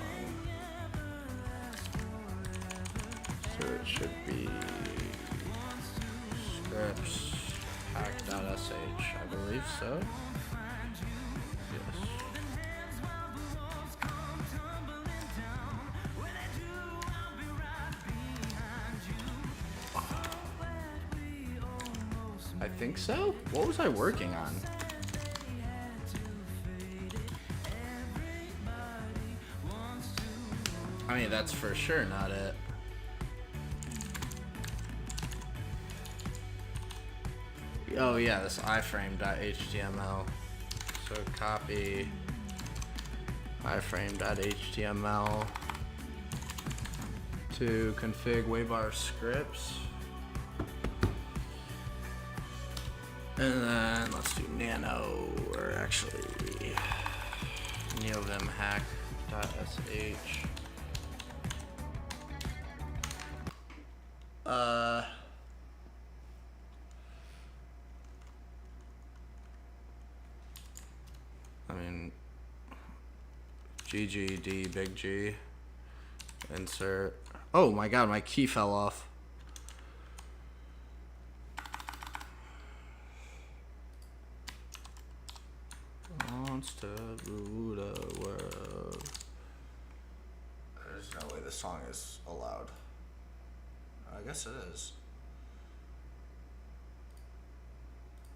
[SPEAKER 1] sure it should be scripts hack.sh, I believe so. Yes. I think so. What was I working on? I mean, that's for sure not it. Oh yeah, this iframe.html. So copy iframe.html to config waybar scripts. And then let's do nano, or actually neovim hack.sh. I mean, GGD big G, insert. Oh my god, my key fell off. Wants to rule the world. There's no way this song is allowed. I guess it is.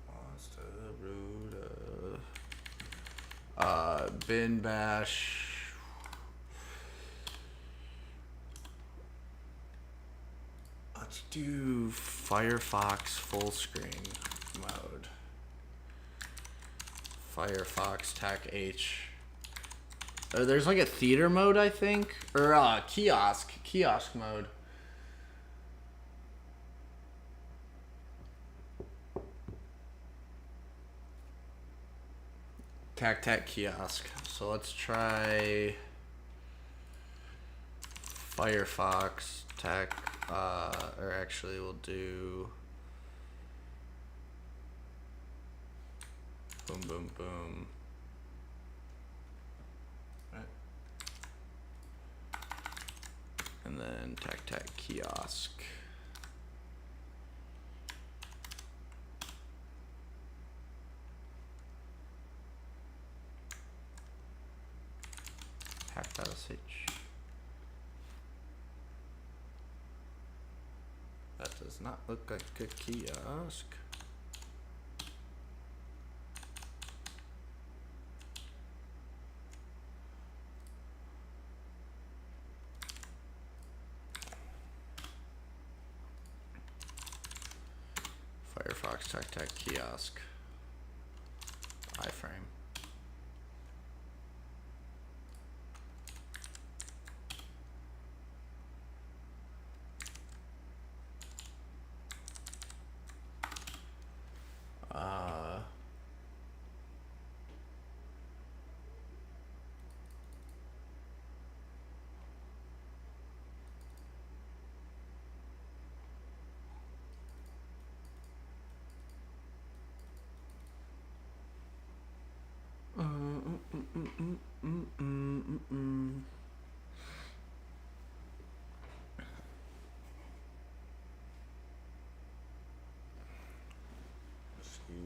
[SPEAKER 1] Wants to rule the bin bash. Let's do Firefox full screen mode. Firefox TAC H. There's like a theater mode, I think, or kiosk mode. TAC kiosk. So let's try Firefox TAC, or actually we'll do boom boom boom. Right. And then TAC kiosk. Hack.sh. That does not look like a kiosk. Firefox TAC kiosk. iframe.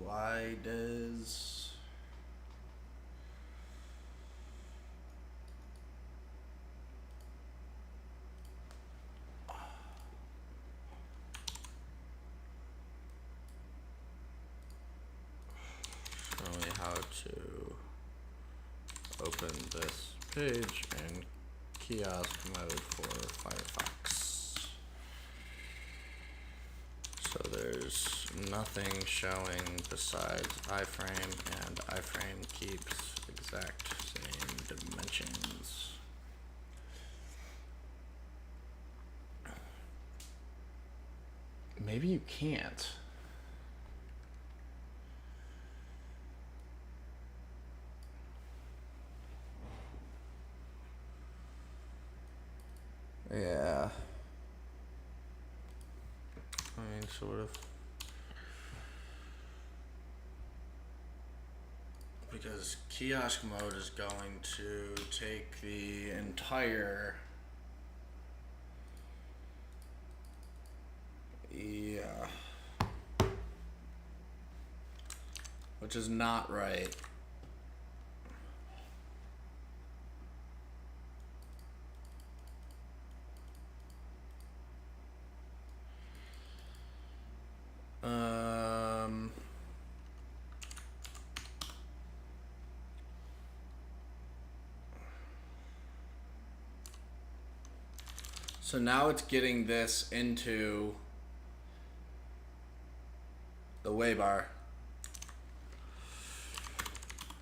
[SPEAKER 1] Why does show me how to open this page in kiosk mode for Firefox? So there's nothing showing besides iframe, and iframe keeps exact same dimensions. Maybe you can't. Yeah. I mean, sort of. Because kiosk mode is going to take the entire which is not right. So now it's getting this into the way bar.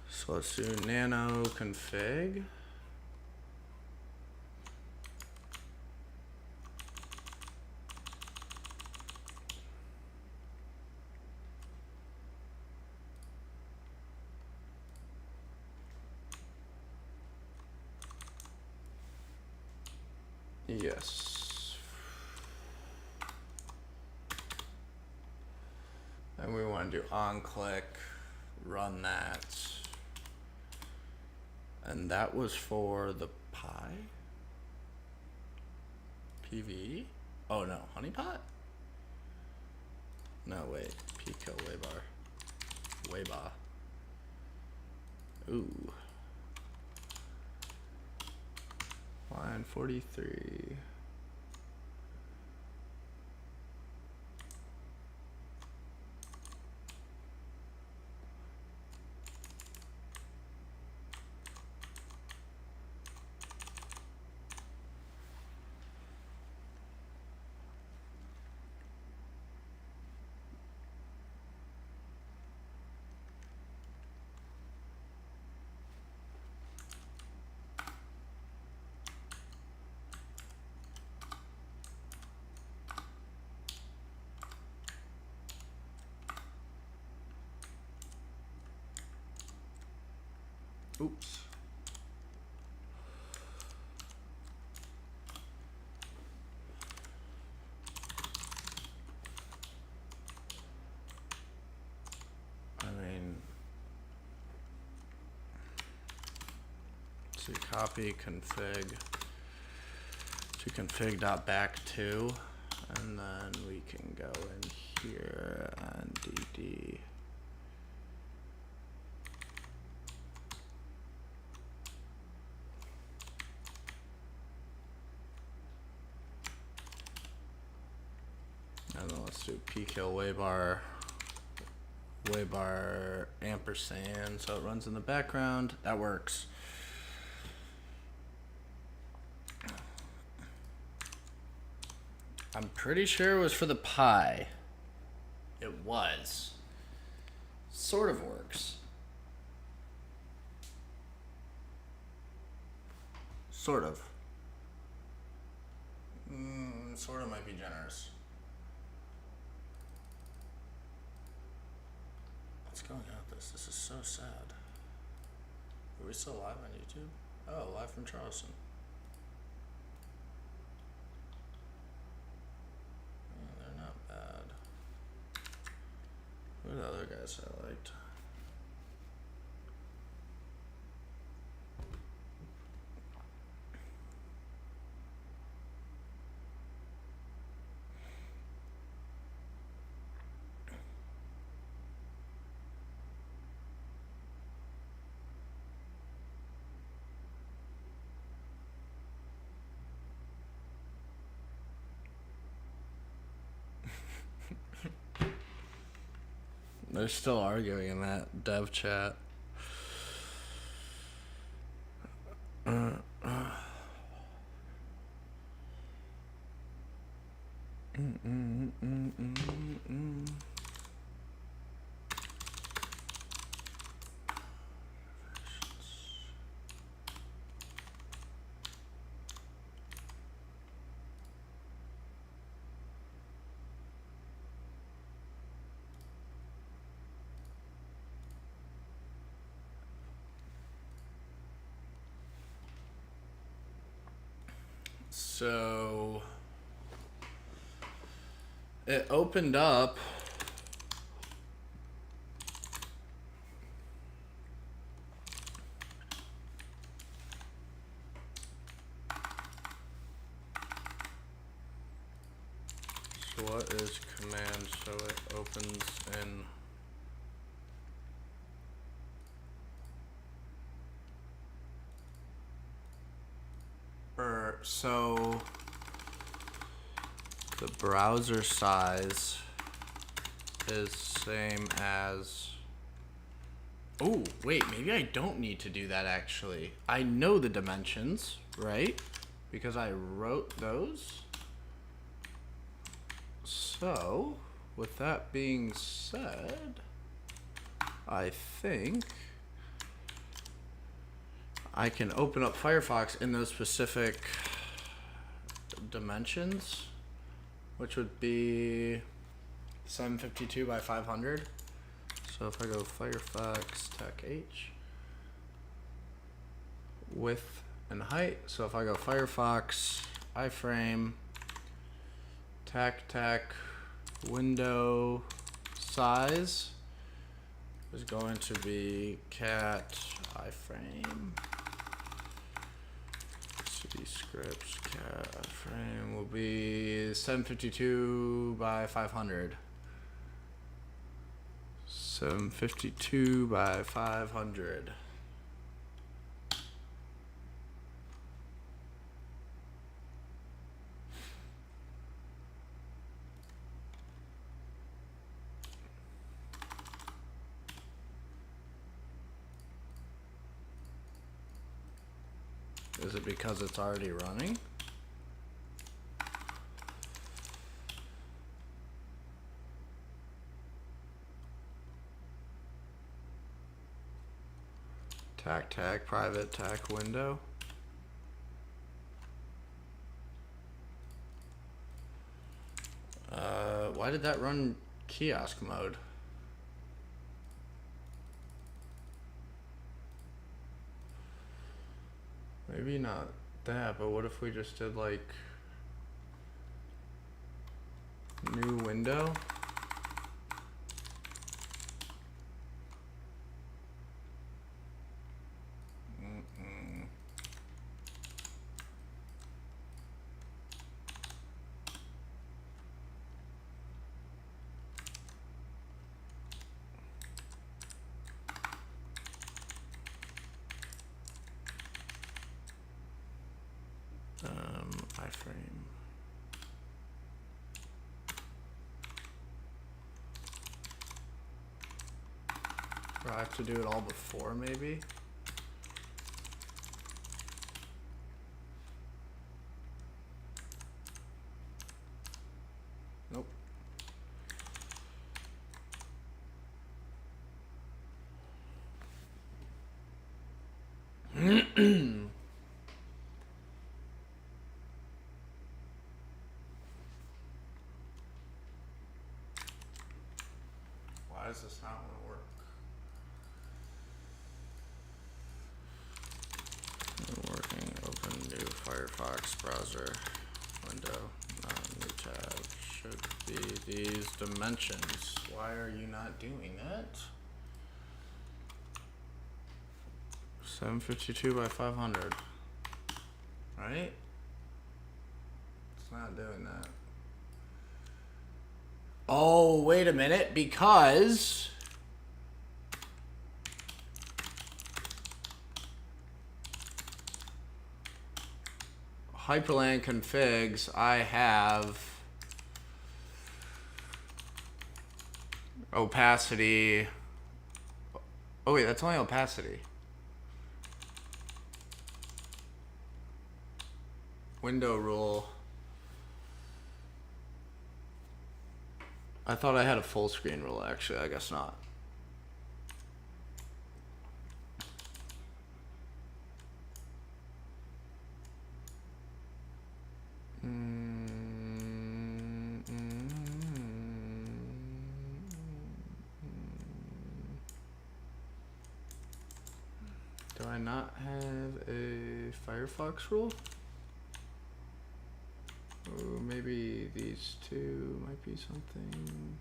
[SPEAKER 1] So let's do nano config. Yes. And we want to do on click, run that. And that was for the Pi? PV? Oh no, honeypot? No, wait. Pico waybar. Waybar. Ooh. Line 43. Oops. I mean, let's see, copy config to config.back2, and then we can go in here and dd. And then let's do pkill waybar ampersand, so it runs in the background. That works. I'm pretty sure it was for the Pi. It was. Sort of works. Sort of. Sort of might be generous. What's going on with this? This is so sad. Are we still live on YouTube? Oh, live from Charleston. Oh, they're not bad. Who are the other guys I liked? They're still arguing in that dev chat. So it opened up. So what is command so it opens in So the browser size is same as. Oh, wait, maybe I don't need to do that actually. I know the dimensions, right? Because I wrote those. So, with that being said, I think I can open up Firefox in those specific dimensions, which would be 752 by 500. So if I go Firefox Tech H, width and height. So if I go Firefox iframe tech window size is going to be cat iframe city scripts cat iframe will be 752 by 500. 752 by 500. Is it because it's already running? Tag private tag window. Why did that run kiosk mode? Maybe not that, but what if we just did like new window? Iframe. Do I have to do it all before maybe? Nope. Why is this not going to work? Working, open new Firefox browser window, new tab, should be these dimensions. Why are you not doing that? 752 by 500, right? It's not doing that. Oh, wait a minute, because hyperland configs, I have opacity. Oh wait, that's only opacity. Window rule. I thought I had a full screen rule, actually. I guess not. Do I not have a Firefox rule? Oh, maybe these two might be something.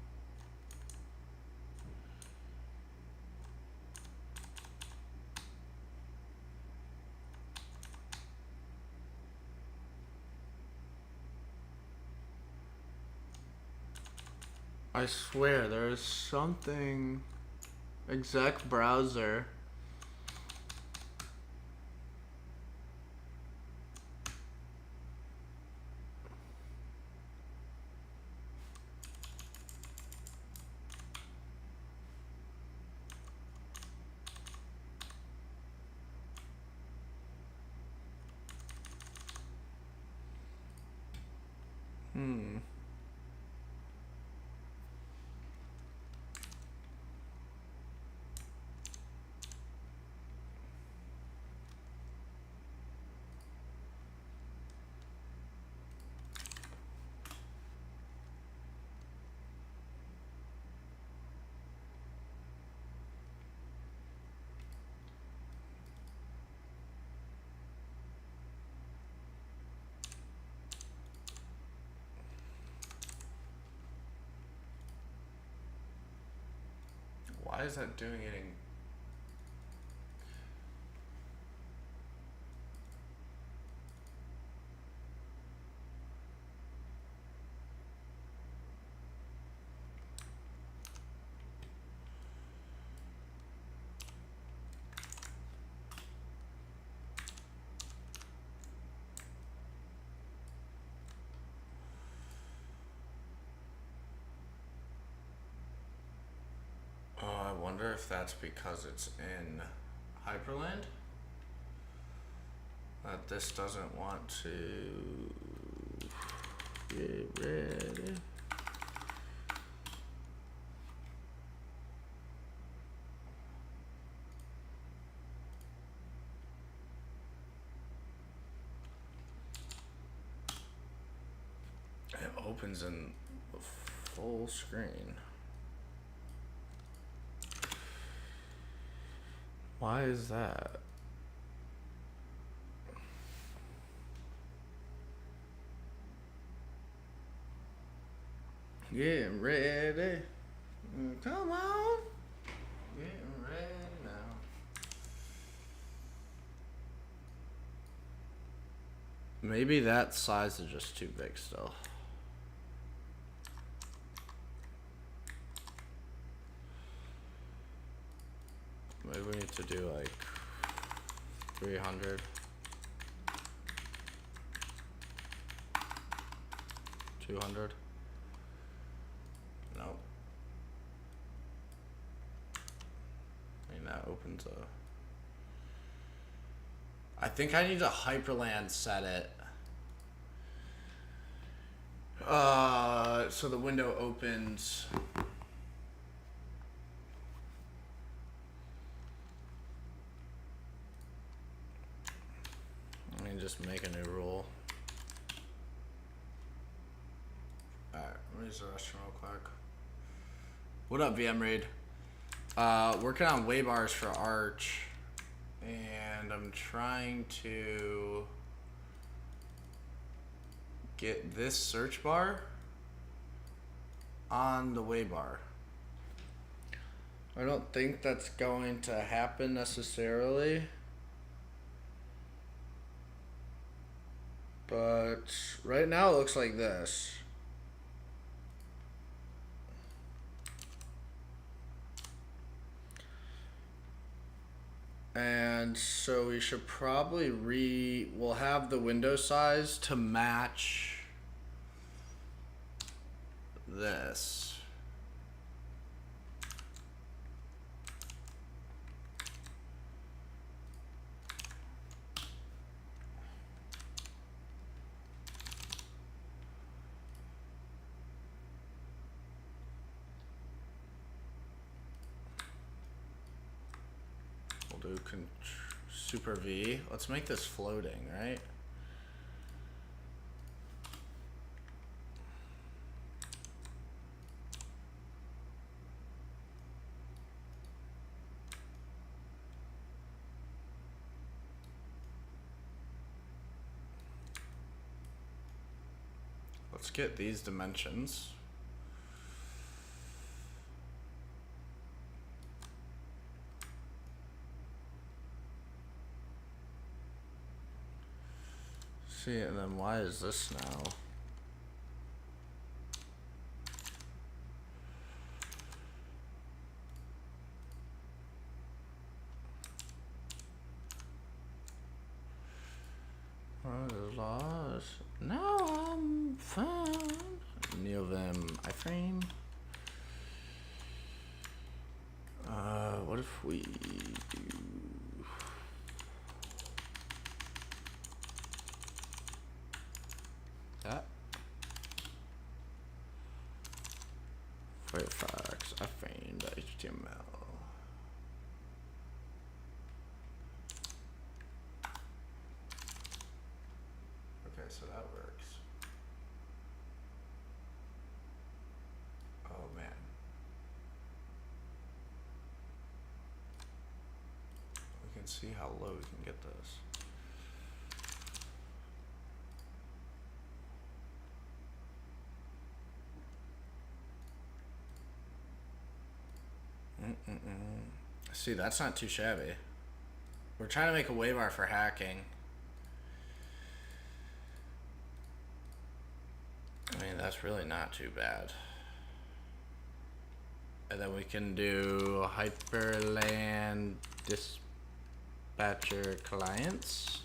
[SPEAKER 1] I swear there is something. Exec browser. Why is that doing anything? Oh, I wonder if that's because it's in Hyperland. That this doesn't want to get ready. It opens in full screen. Why is that? Getting ready. Come on. Getting ready now. Maybe that size is just too big still. Maybe we need to do like 300. 200. No. I mean, that opens a... I think I need to Hyperland set it. So the window opens. Let me just make a new rule. Alright, let me use the restroom real quick. What up, VM Raid? Working on way bars for Arch. And I'm trying to get this search bar on the way bar. I don't think that's going to happen necessarily. But right now it looks like this. And so we should probably we'll have the window size to match this. We'll do Super V. Let's make this floating, right? Let's get these dimensions. See, and then why is this now? Lost. No, I'm fine. Neovim iframe. What if we do that? Firefox, I find HTML. Okay, so that works. Oh man. We can see how low we can get this. See, that's not too shabby. We're trying to make a waybar for hacking. I mean, that's really not too bad. And then we can do Hyperland Dispatcher Clients.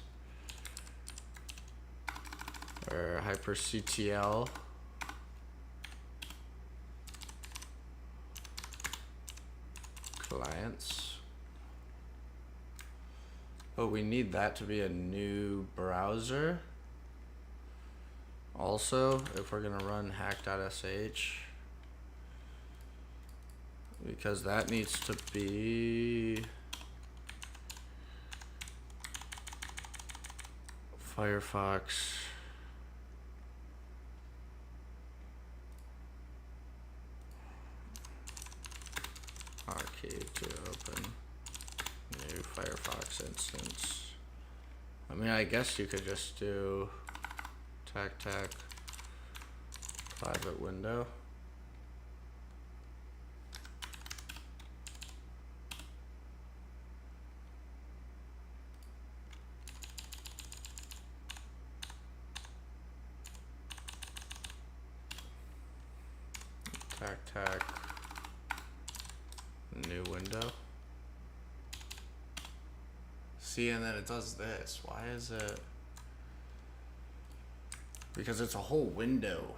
[SPEAKER 1] Or HyperCTL. Clients. But we need that to be a new browser. Also, if we're gonna run hack.sh, because that needs to be Firefox. Arcade to open new Firefox instance. I mean, I guess you could just do tac private window. Tac new window. See, and then it does this. Why is it? Because it's a whole window.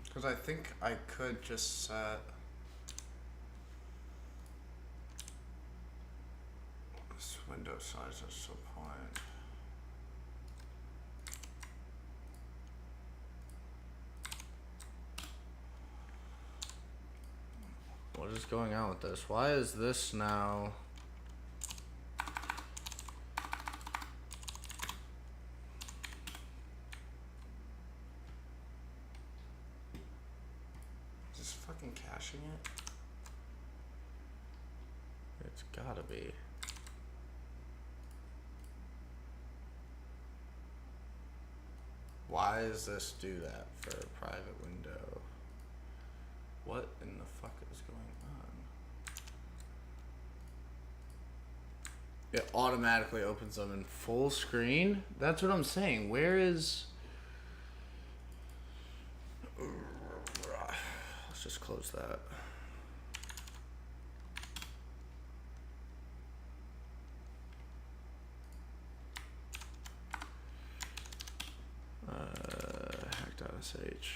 [SPEAKER 1] Because I think I could just set this window size at some point. What is going on with this? Why is this now? Is this fucking caching it? It's gotta be. Why does this do that for a private window? What in the fuck is going on? It automatically opens them in full screen? That's what I'm saying. Where is... Let's just close that. Hack.sh.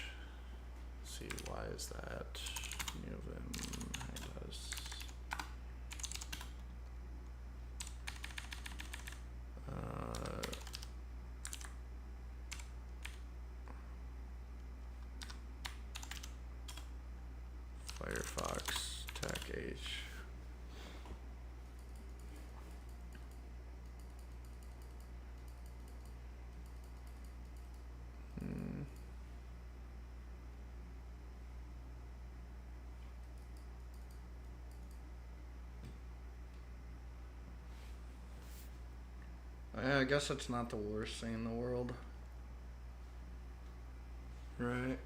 [SPEAKER 1] See, why is that? New vim hack.sh. Firefox tac h. Yeah, I guess it's not the worst thing in the world. Right?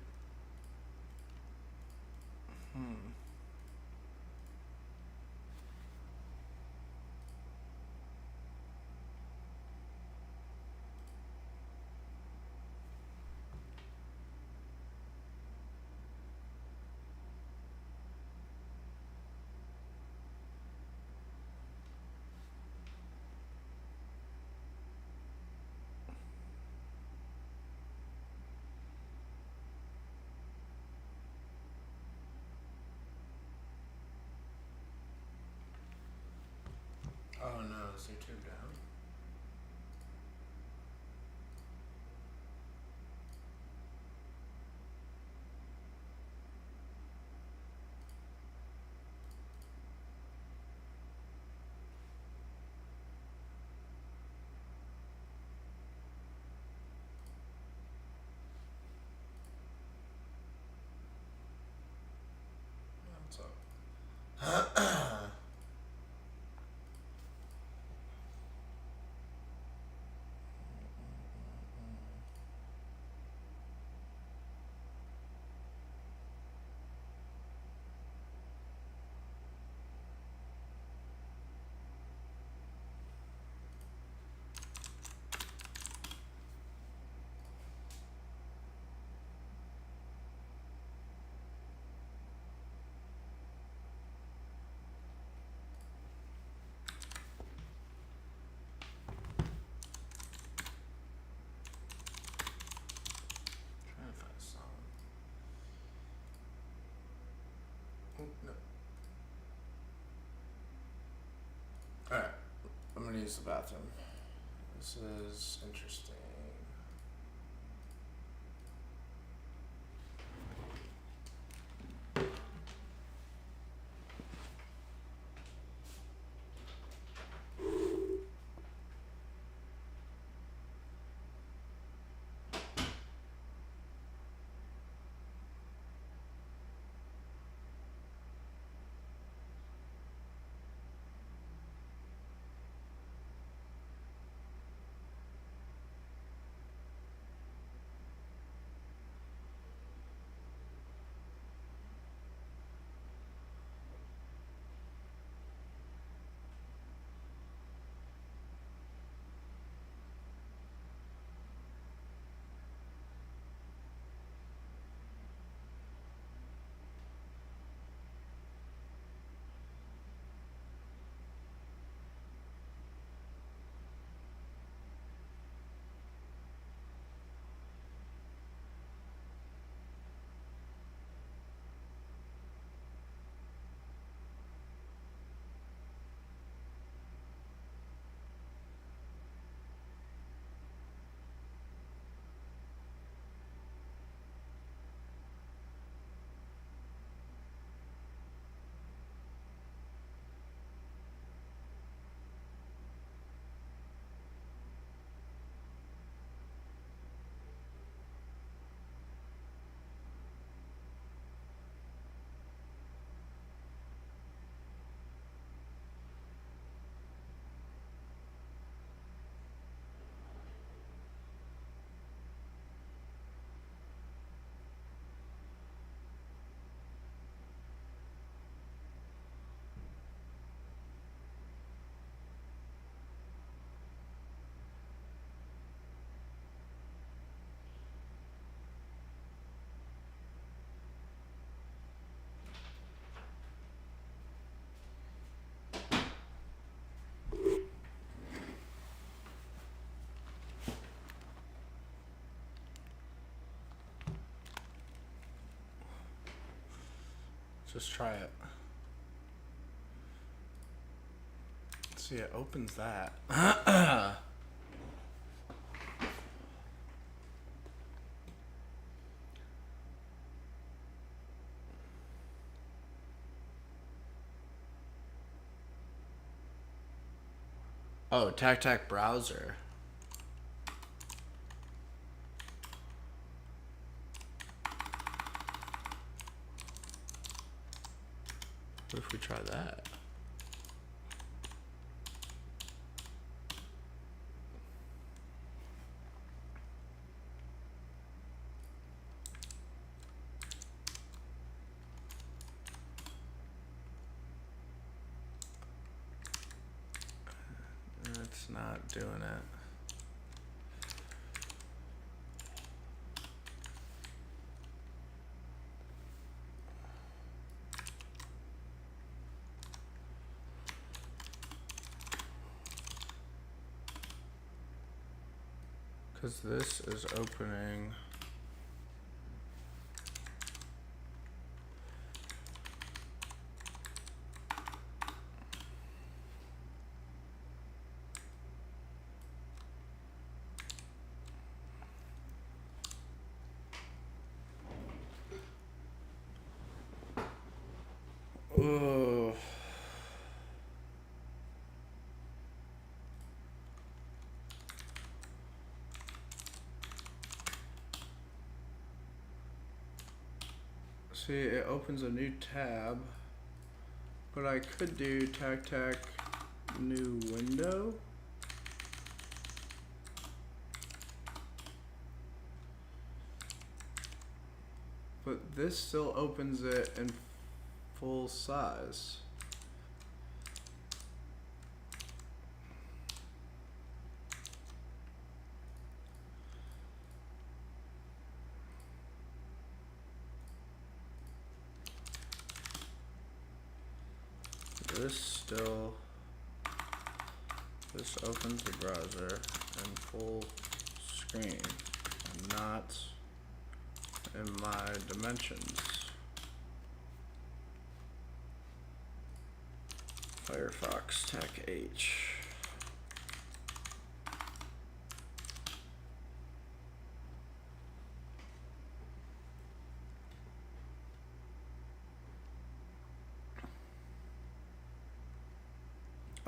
[SPEAKER 2] is YouTube down? What's up? Trying to find a song. Oh, no. Alright, I'm gonna use the bathroom. This is interesting.
[SPEAKER 1] Just try it. See, it opens that. Oh, TacTac browser. What if we try that? It's not doing it. Because this is opening. Ugh. See, it opens a new tab, but I could do tac new window. But this still opens it in full size. This opens the browser in full screen and not in my dimensions. Firefox Tech H.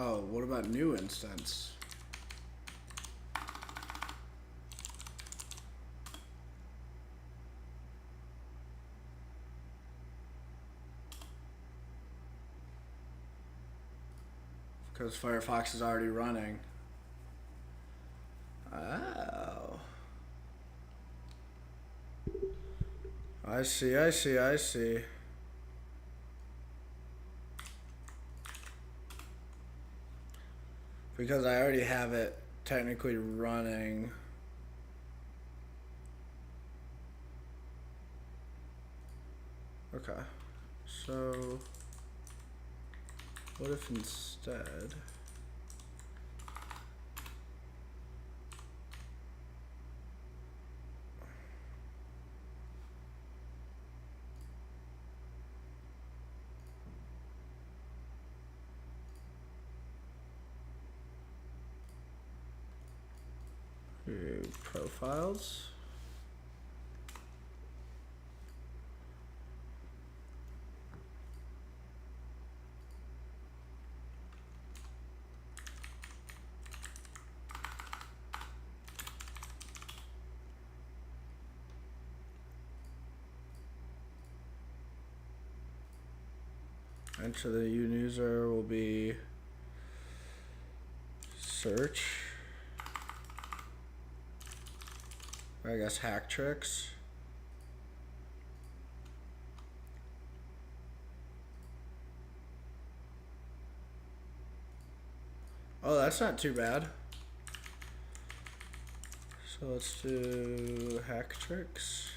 [SPEAKER 1] Oh, what about new instance? Because Firefox is already running. Oh. I see. Because I already have it technically running. Okay. So, what if instead... profiles. Enter the user will be search. I guess hack tricks. Oh, that's not too bad. So let's do hack tricks.